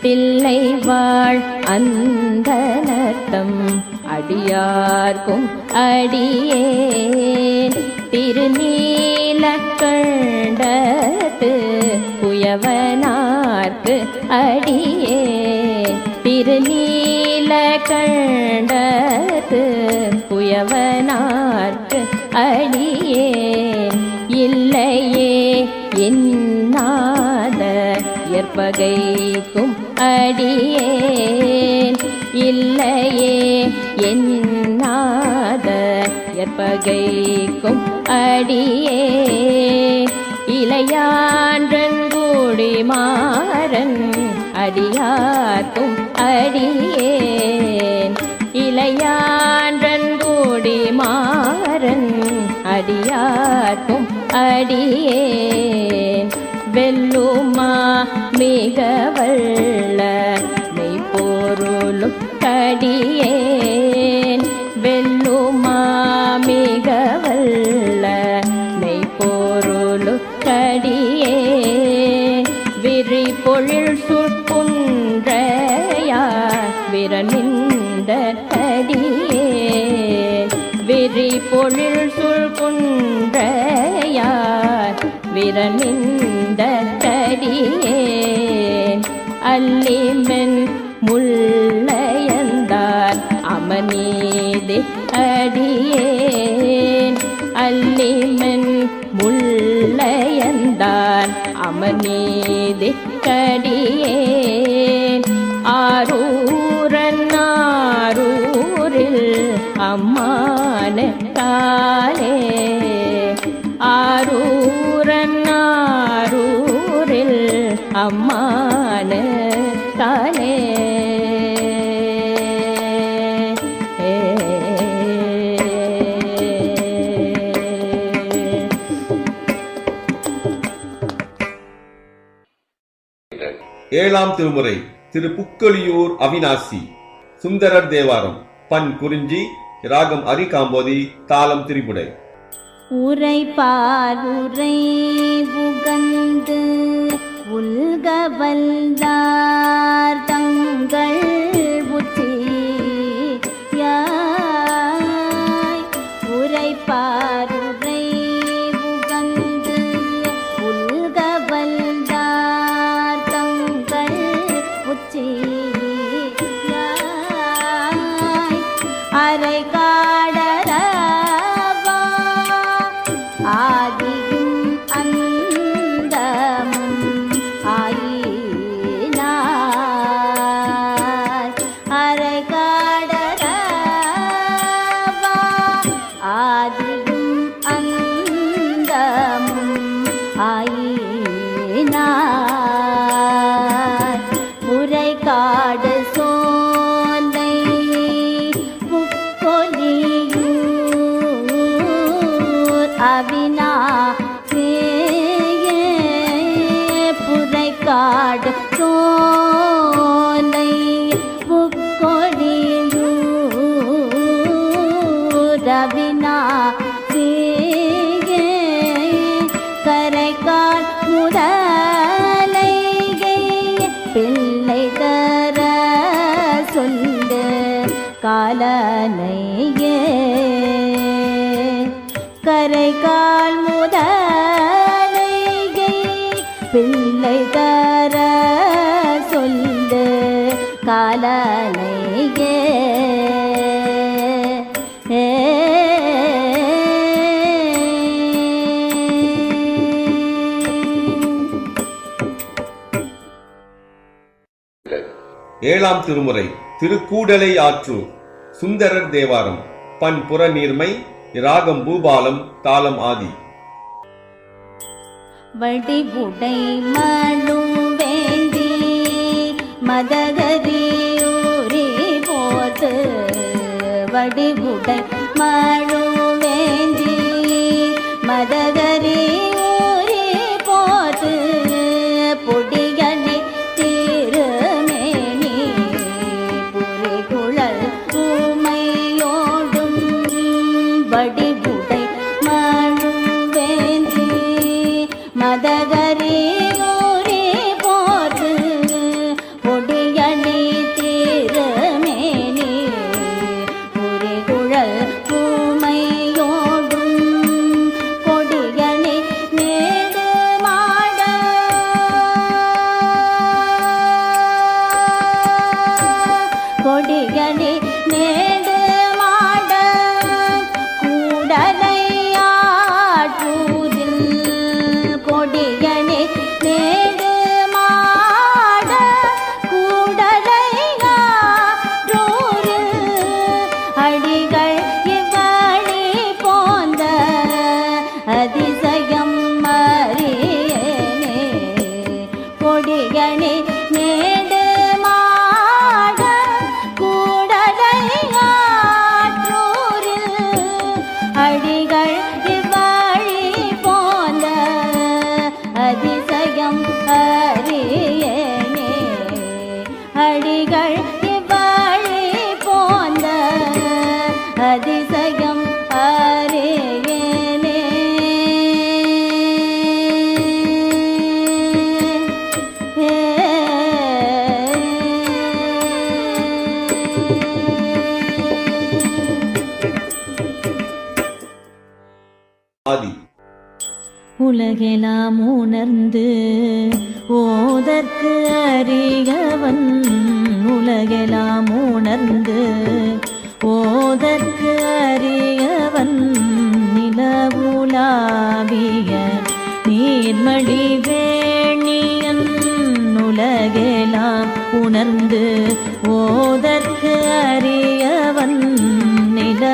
பிள்ளை வாழ் அந்தனத்தம் அடியார்க்கும் அடியே திருநீலக்கண்டத்து குயவனார்க்கு அடியே திருநீலக்கண்டத்து குயவனார்க்கு அடியே இல்லையே என்னாத ஏற்பகைக்கும் அடியேன் இல்லையே என்னாத ஏற்பகைக்கும் அடியே இளையான்றன் கூடி மாறன் அடியார்க்கும் அடியேன் இளையான்றன் கூடி மாறன் அடியார்க்கும் அடியேன் வெல்லுமா மிக வல்ல மெய்ப்பொருளும் கடியேன் வெல்லுமா மிக வல்ல மெய்ப்பொருளும் கடியேன் விரி பொழில் சுற்குன்றையார் விரனிந்த கடியேன் விரி பொழில் சுற்குன்றையார் விரனிந்த கடியேன் அல்லிமென் முள்ளையந்தார் அமனீதி அடியேன் அல்லிமென் முள்ளையந்தார் அமனீதி கடியேன் ஆரூரன் ஆரூரில் அம்மான காலே ஆரூரன் ஆரூரில் அம்மான தாலே ஏழாம் திருமுறை திரு புக்கொலியூர் அவிநாசி சுந்தரர் தேவாரம் பண் குறிஞ்சி ராகம் அரிகாம்போதி தாளம் திரிபுடை. உரைப்பார் உரை புகந்து உல்க வல்லார் தங்கள் புத்தியாய் உரைப்பார் உரை புகந்து உல்க வல்லார் தங்கள் புத்தியாய் அரை காடரவா ஆதியும் அந்தமும் ஆயினார் அரை காடரவா ஆதியும் அந்தமும் ஆயினார் உரை காடு சோலை புக்கொலியூர் அவிநாசியே புரைக்காடு சோலை புக்கொலியூர் அவிநாசியே கரைக்கால் முதலையை பிள்ளை தர சொல்லு காலனையே கரைக்கால் முதலையை பிள்ளை தர சொல்லு காலனையே ஏழாம் திருமுறை திரு கூடலை ஆற்றூர் சுந்தரர் தேவாரம் பண் புறநீர்மை ராகம் பூபாலம் தாளம் ஆதி. வடிவுடை மழுவேந்தி மதகரியூரி போது வடிவுடை மழுவேந்தி மதகரியூரி போது பொடியனை திருமேனி புரிகுழல் ஊமையோடும் வடிவுடை மழுவேந்தி மதகரி ஊரே போது பொடியணி திருமேனி புரிகுழல் ஊமையோடும் பொடியணி நேடு மாட கொடியணி நேடு மாட கூடலையாற்றூரில் கொடியணி நேடு மாட கூடலையாற்றூரில் அடிகள் இவ்வழி போந்த அதிசயம் அறியேனே கொடியணி நேடு மாட கூடலையாற்றூரில் அடிகள் இவ்வழி போந்த அதிசயம் அறியேனே அடிகள் இவ்வழி போந்த அதிசயம் அறியேனே ஆதி. உலகெலாம் உணர்ந்து ஓதற்கு அறியவன் உலகெலாம் உணர்ந்து ஓதற்கு அறியவன் நிலவுலாவிய நீர்மடி வேணியன் உலகெலாம் உணர்ந்து ஓதற்கு அறியவன் நிலவுலாவிய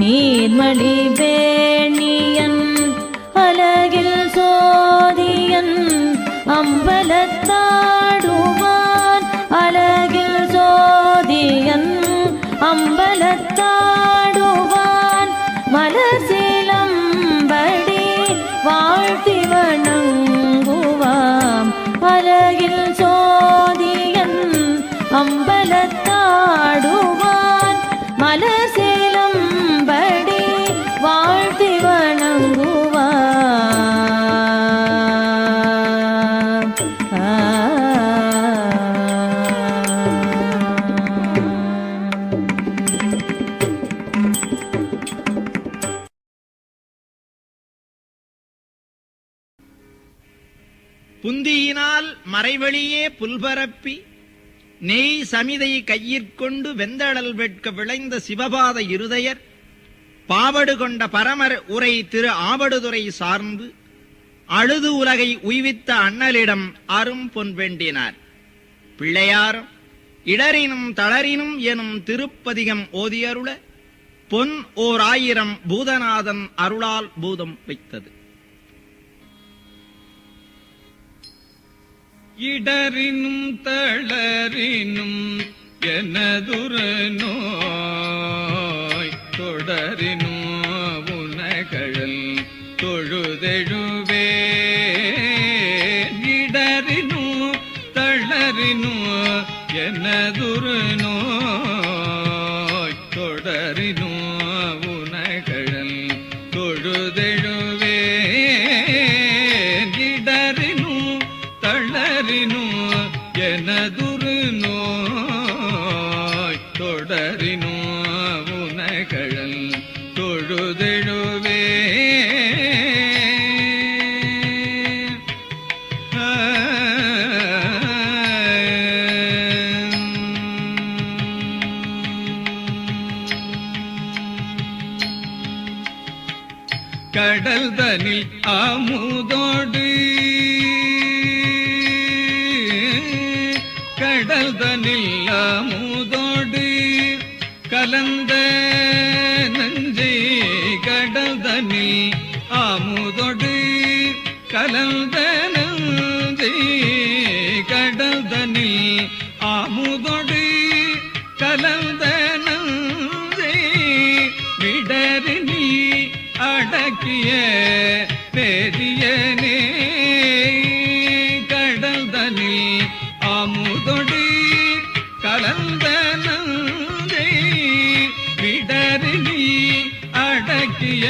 நீர்மலி வேணியன் அலகில் சோதியன் அம்பலத்தாடுவான் அலகில் சோதியன் அம்பலத்தாடுவான் மலர் சிலம்படி வாழ்த்தி வணங்குவாம் அலகில் சோதியன் அம்பலத்தாடுவான் மலர் சிலம்படி வாழ்த்தி வணங்குவான். புந்தியினால் மறைவழியே புல்பரப்பி நெய் சமிதை கையிற்கொண்டு வெந்தழல் வெட்க விளைந்த சிவபாத இருதயர் பாவடு கொண்ட பரமர் உரை திரு ஆவடுதுறை சார்ந்து அழுது உலகை உய்வித்த அண்ணலிடம் அரும் பொன் வேண்டினார். பிள்ளையாரும் இடரினும் தளரினும் எனும் திருப்பதிகம் ஓதியருள பொன் ஓர் 1000 பூதநாதன் அருளால் பூதம் வைத்தது. இடரினும் தளரினும் எனதுரு நோய் தொடரினும் உனகழல் தொழுதெழுவே இடரினும் தளரினும் எனதுரு நோய் தொடரினும் உனகழல் தொழுதெழுவே இடரினும் தளரினும் எனதுரு நோய் தொடரினும் உனகழல் தொழுதெழுவே கடல் தனில் அமுதோடு கடல் தனில் அமுதோடு கலந்த நஞ்சை கடல் தனில் அமுதோடு கலந்த நஞ்சை கடல் தனில் அமுதோடு கலந்த நஞ்சை விடரு நீ அடக்கிய பெரியனே கடல் தனில் அமுதொடு கலந்த நஞ்சை விடரு நீ அடக்கிய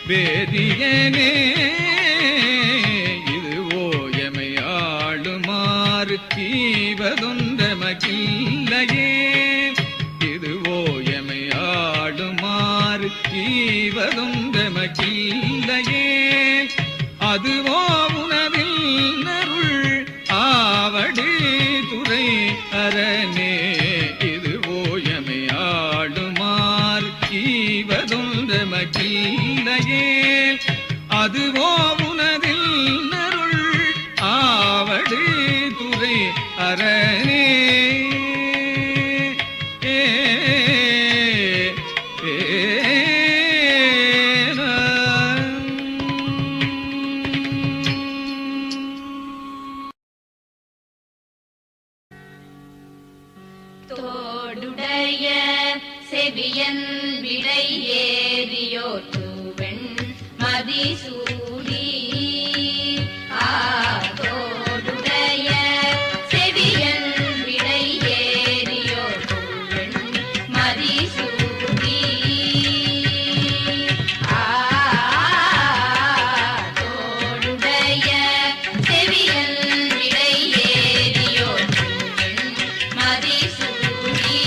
பெரியனே இதுவோ எமையாளுமாறு ஈவதொன்றமக்கில்லையே இதுவோ எமையாளுமாறு ஈவதொன்றமக்கில்லையே அதுவோ உணவில் நருள் ஆவடு துறை அரணே இதுவோ எமையாளுமாறு ஈவதொன்றமக்கில்லையே அதுவோ உனதில் நருள் ஆவடு துறை அரணே தோடுடைய செவியன் விடை ஏறியோர் தூவெண் மதிசூடி தோடுடைய செவியன் விடை ஏறியோர் தூவெண் மதிசூடி தோடுடைய செவியன் விடை ஏறியோர் தூவெண் மதிசூடி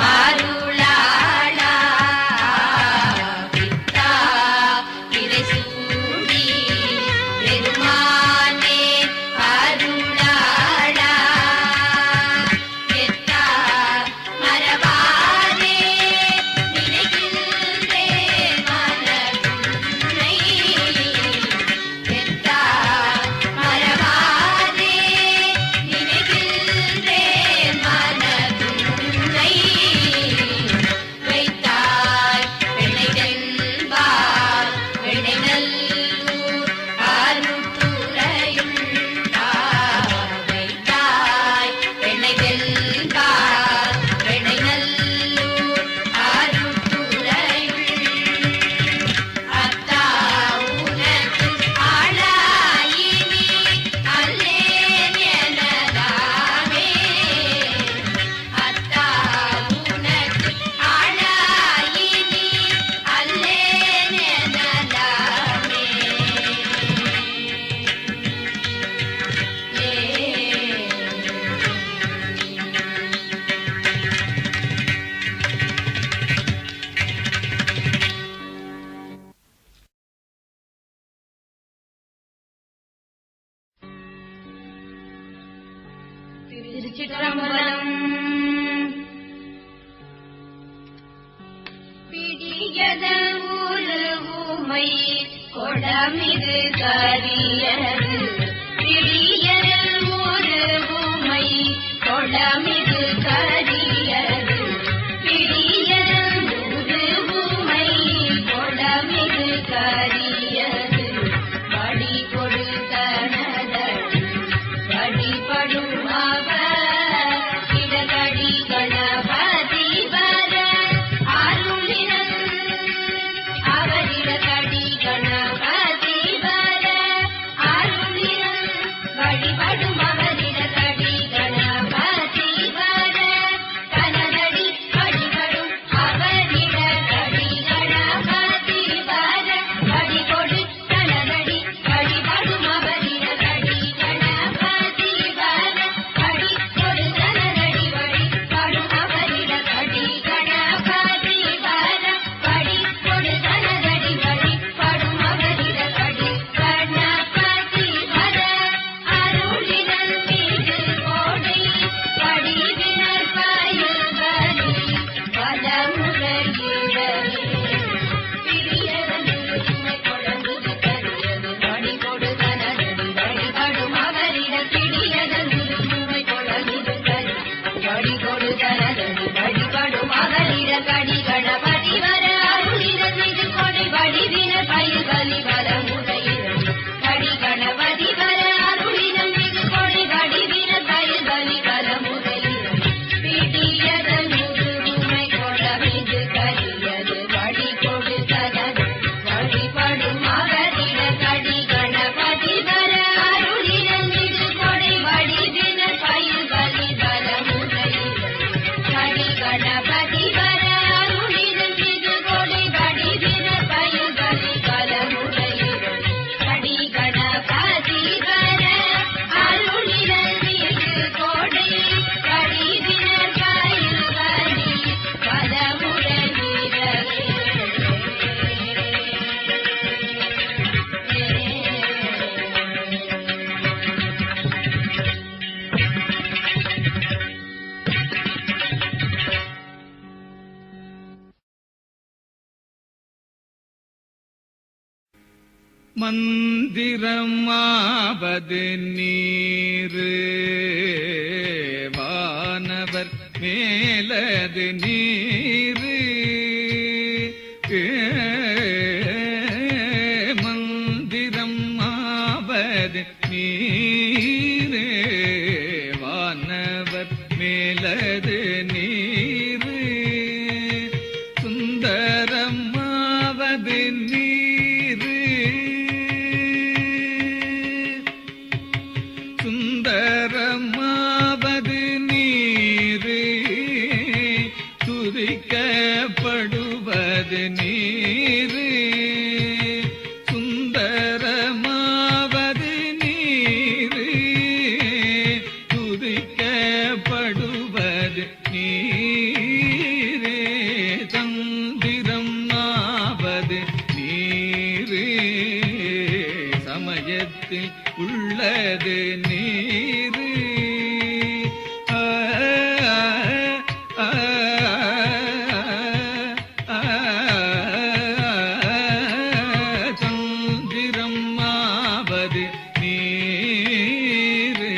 அருளாளா பித்தா இறைசூடி பெருமானே அருளாளா எத்தா மரபாதே நினைக்கின்றேன் மனதுன்னை எத்தா மரபாதே நினைக்கின்றேன் மனதுன்னை வைத்தாய் பெண்ணைதென்பார் வெண்ணைநல்லூர் அருட்டுரையுள் வைத்தாய் பெண்ணைதென்பார் வெண்ணைநல்லூர் அருட்டுரையுள் அத்தா உனக்கு ஆளாயினி அல்லேன் எனதாமே அத்தா உனக்கு ஆளாயினி அல்லேன் எனதாமே திருச்சிற்றம்பலம். பிடியதல் ஊரு ஊமை கொடமிது கரியது பிடியதல் ஊரு ஊமை கொடமிது கரியது பிடியதல் ஊரு ஊமை கொடமிது கரியது படி கொடுத்தனதடி வழிபடும் அவர் இடகடி கணபதி வர அருளினன் அவரிடகடி கணபதி வர அருளினன் வழிபடும் அவரிடகடி கணபதி வர கனதடி வழிபடும் அவரிடகடி கணபதி வர வழி கொடு கனதடி வழிபடும் அவரிடகடி கணபதி வர வழி கொடு கனதடி வழிபடும் அவரிடகடி கணபதி வர வழி கொடு கனதடி வழிபடும் அவரிடகடி கணபதி வர அருளினன் மீது கோடை வடிவினர் பயல்வரி வலமுறையிடவே பிரியதன் உரிமை கொடங்குது கரியது வழி கொடு கனதடி வழிபடும் அவரிட பிடியதன் உரிமை கொடங்குது கரி வழி கொடு கனதடி வழிபடும் அவரிட கடி கணபதி வர அருளினன் மீது கொடை வடிவினர் பயல்வரி வலமுறையிடவே கடி கணபதி வர அருளினன் மீது கொடை வடிவினர் பயல்வரி வலமுறையிடவே பிடியதன் உரிமை கொடமிது கரியது வழி கொடு கனது வழிபடும் அவரிட கடி கணபதி வர அருளினன் மீது கொடை வடிவினர் பயல்வரி வலமுறையிடவே கடி கணபதி வர அருளினன் மீது கொடை வடிவினர் பயல்வரி வலமுறையிடவே கடி கணபதி வர அருளினன் மீது கொடை வடிவினர் பயல்வரி மந்திரமாவது நீரு வானவர் மேலது நீரு மந்திரமாவது நீரு வானவர் மேலது நீரு சுந்தரமாவது நீரு சுந்தரமாவது நீரு துதிக்கப்படுவது நீரு சுந்தரமாவது நீரு துதிக்கப்படுவது நீரு தந்திரம் ஆவது நீரு சமயத்தில் உள்ளது நீரு தந்திரம் ஆவது நீரு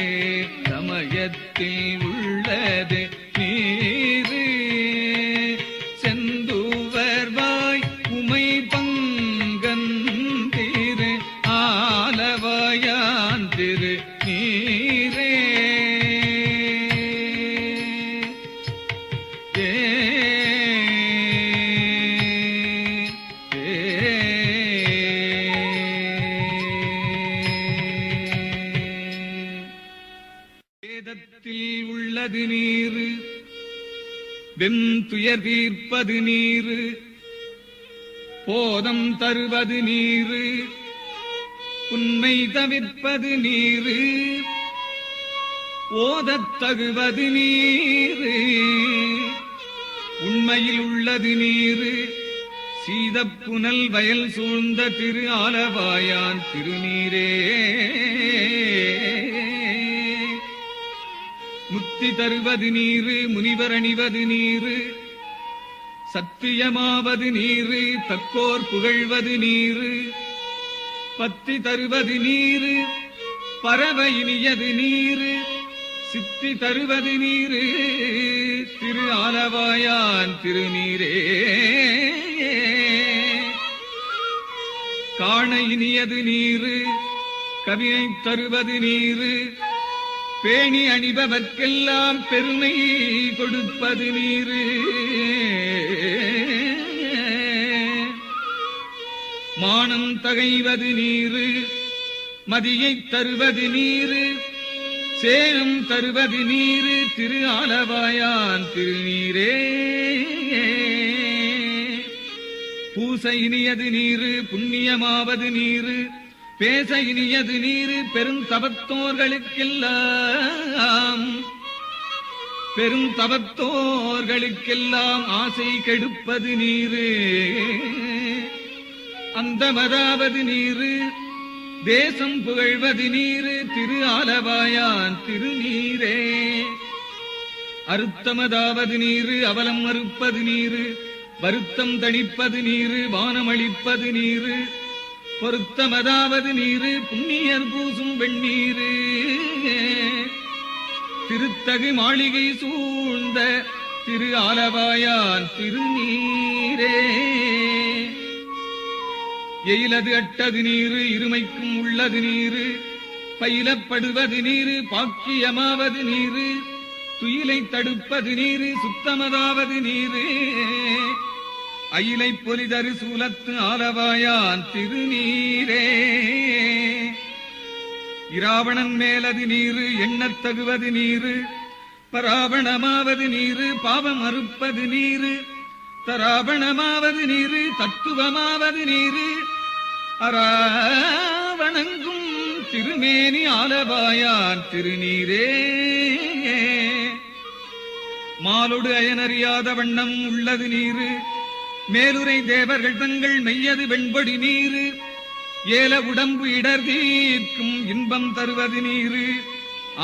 சமயத்தில் உள்ளது நீரு செந்துவர்வாய் உமை பங்கன் திரு ஆலவாயான் திரு நீரே வேதத்தில் உள்ளது நீரு வெந்துயர் தீர்ப்பது நீரு போதம் தருவது நீரு உண்மை தவிர்ப்பது நீரு ஓதத் தகுவது நீரு உண்மையில் உள்ளது நீரு சீதப்புனல் வயல் சூழ்ந்த திரு ஆலவாயான் திருநீரே முத்தி தருவது நீரு முனிவர் அணிவது நீரு சத்தியமாவது நீரு தக்கோர் புகழ்வது நீரு பத்தி தருவது நீரு பறவை இனியது நீரு சித்தி தருவது நீரு திரு ஆலவாயான் திருநீரே காண இனியது நீரு கவினை தருவது நீரு பேணி அணிபவர்க்கெல்லாம் பெருமை கொடுப்பது நீரு மானம் தகைவது நீரு மதியை தருவது நீரு சேனம் தருவது நீரு திரு ஆலவாயான் திருநீரே பூச இனியது நீரு புண்ணியமாவது நீரு பேச இனியது நீரு பெருந்தவத்தோர்களுக்கெல்லாம் ஆசை கெடுப்பது நீரு அந்தமதாவது நீரு தேசம் புகழ்வது நீரு திரு ஆலவாயான் திருநீரே அறுத்தமதாவது நீரு அவலம் அறுப்பது நீரு வருத்தம் தணிப்பது நீரு வானமளிப்பது நீரு பொருத்தமதாவது நீரு புண்ணியர் பூசும் வெண்ணீரு திருத்தகு மாளிகை சூழ்ந்த திரு ஆலவாயான் திருநீரே எயிலது அட்டது நீரு இருமைக்கும் உள்ளது நீரு பயிலப்படுவது நீரு பாக்கியமாவது நீரு துயிலை தடுப்பது நீரு சுத்தமதாவது நீரு அயிலை பொலிதரு சூலத்து ஆலவாயான் திருநீரே இராவணன் மேலது நீரு எண்ணத் தகுவது நீரு பராவணமாவது நீரு பாவம் அறுப்பது நீரு தராவணமாவது நீரு தத்துவமாவது நீரு அராவணங்கும் திருமேனி ஆலவாயான் திருநீரே மாலொடு அயனறியாத வண்ணம் உள்ளது நீரு மேலுரை தேவர்கள் தங்கள் மெய்யது வெண்பொடி நீரு ஏல உடம்பு இடர் தீர்க்கும் இன்பம் தருவது நீரு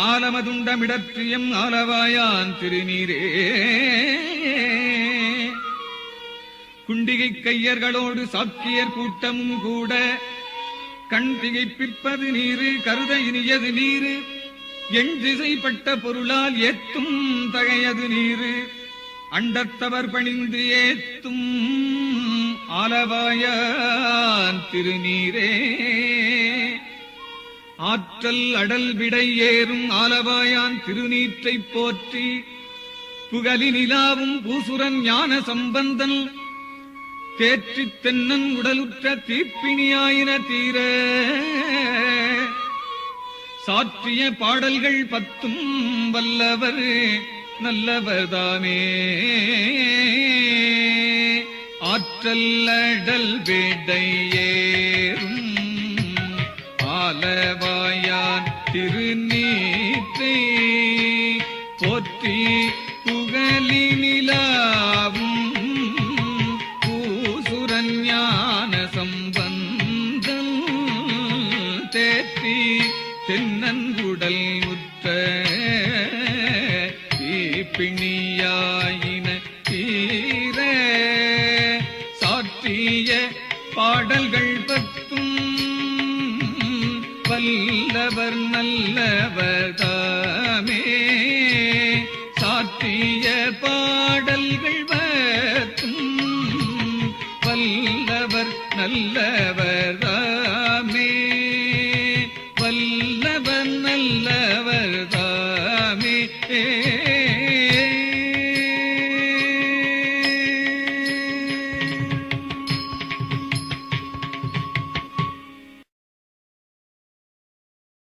ஆலமதுண்டமிடற்றியம் ஆலவாயான் திருநீரே குண்டிகை கையர்களோடு சாக்கியர் கூட்டமும் கூட கண் திகைப்பிற்பது நீரு கருத இனியது நீரு எண் திசைப்பட்ட பொருளால் ஏத்தும் தகையது நீரு அண்டத்தவர் பணிந்து ஏத்தும் ஆலவாயான் திருநீரே ஆற்றல் அடல் விடை ஏறும் ஆலவாயான் திருநீற்றைப் போற்றி புகழி நிலாவும் பூசுரன் ஞான சம்பந்தன் தேற்றித் தென்னன் உடலுற்ற தீப்பிணியாயின தீர சாற்றிய பாடல்கள் 10 வல்லவர் நல்லவர்தாமே ஆற்றல் அடல் விடை ஏறும் ஆலவாயான் திருநீற்றை போற்றி புகழி நல்ல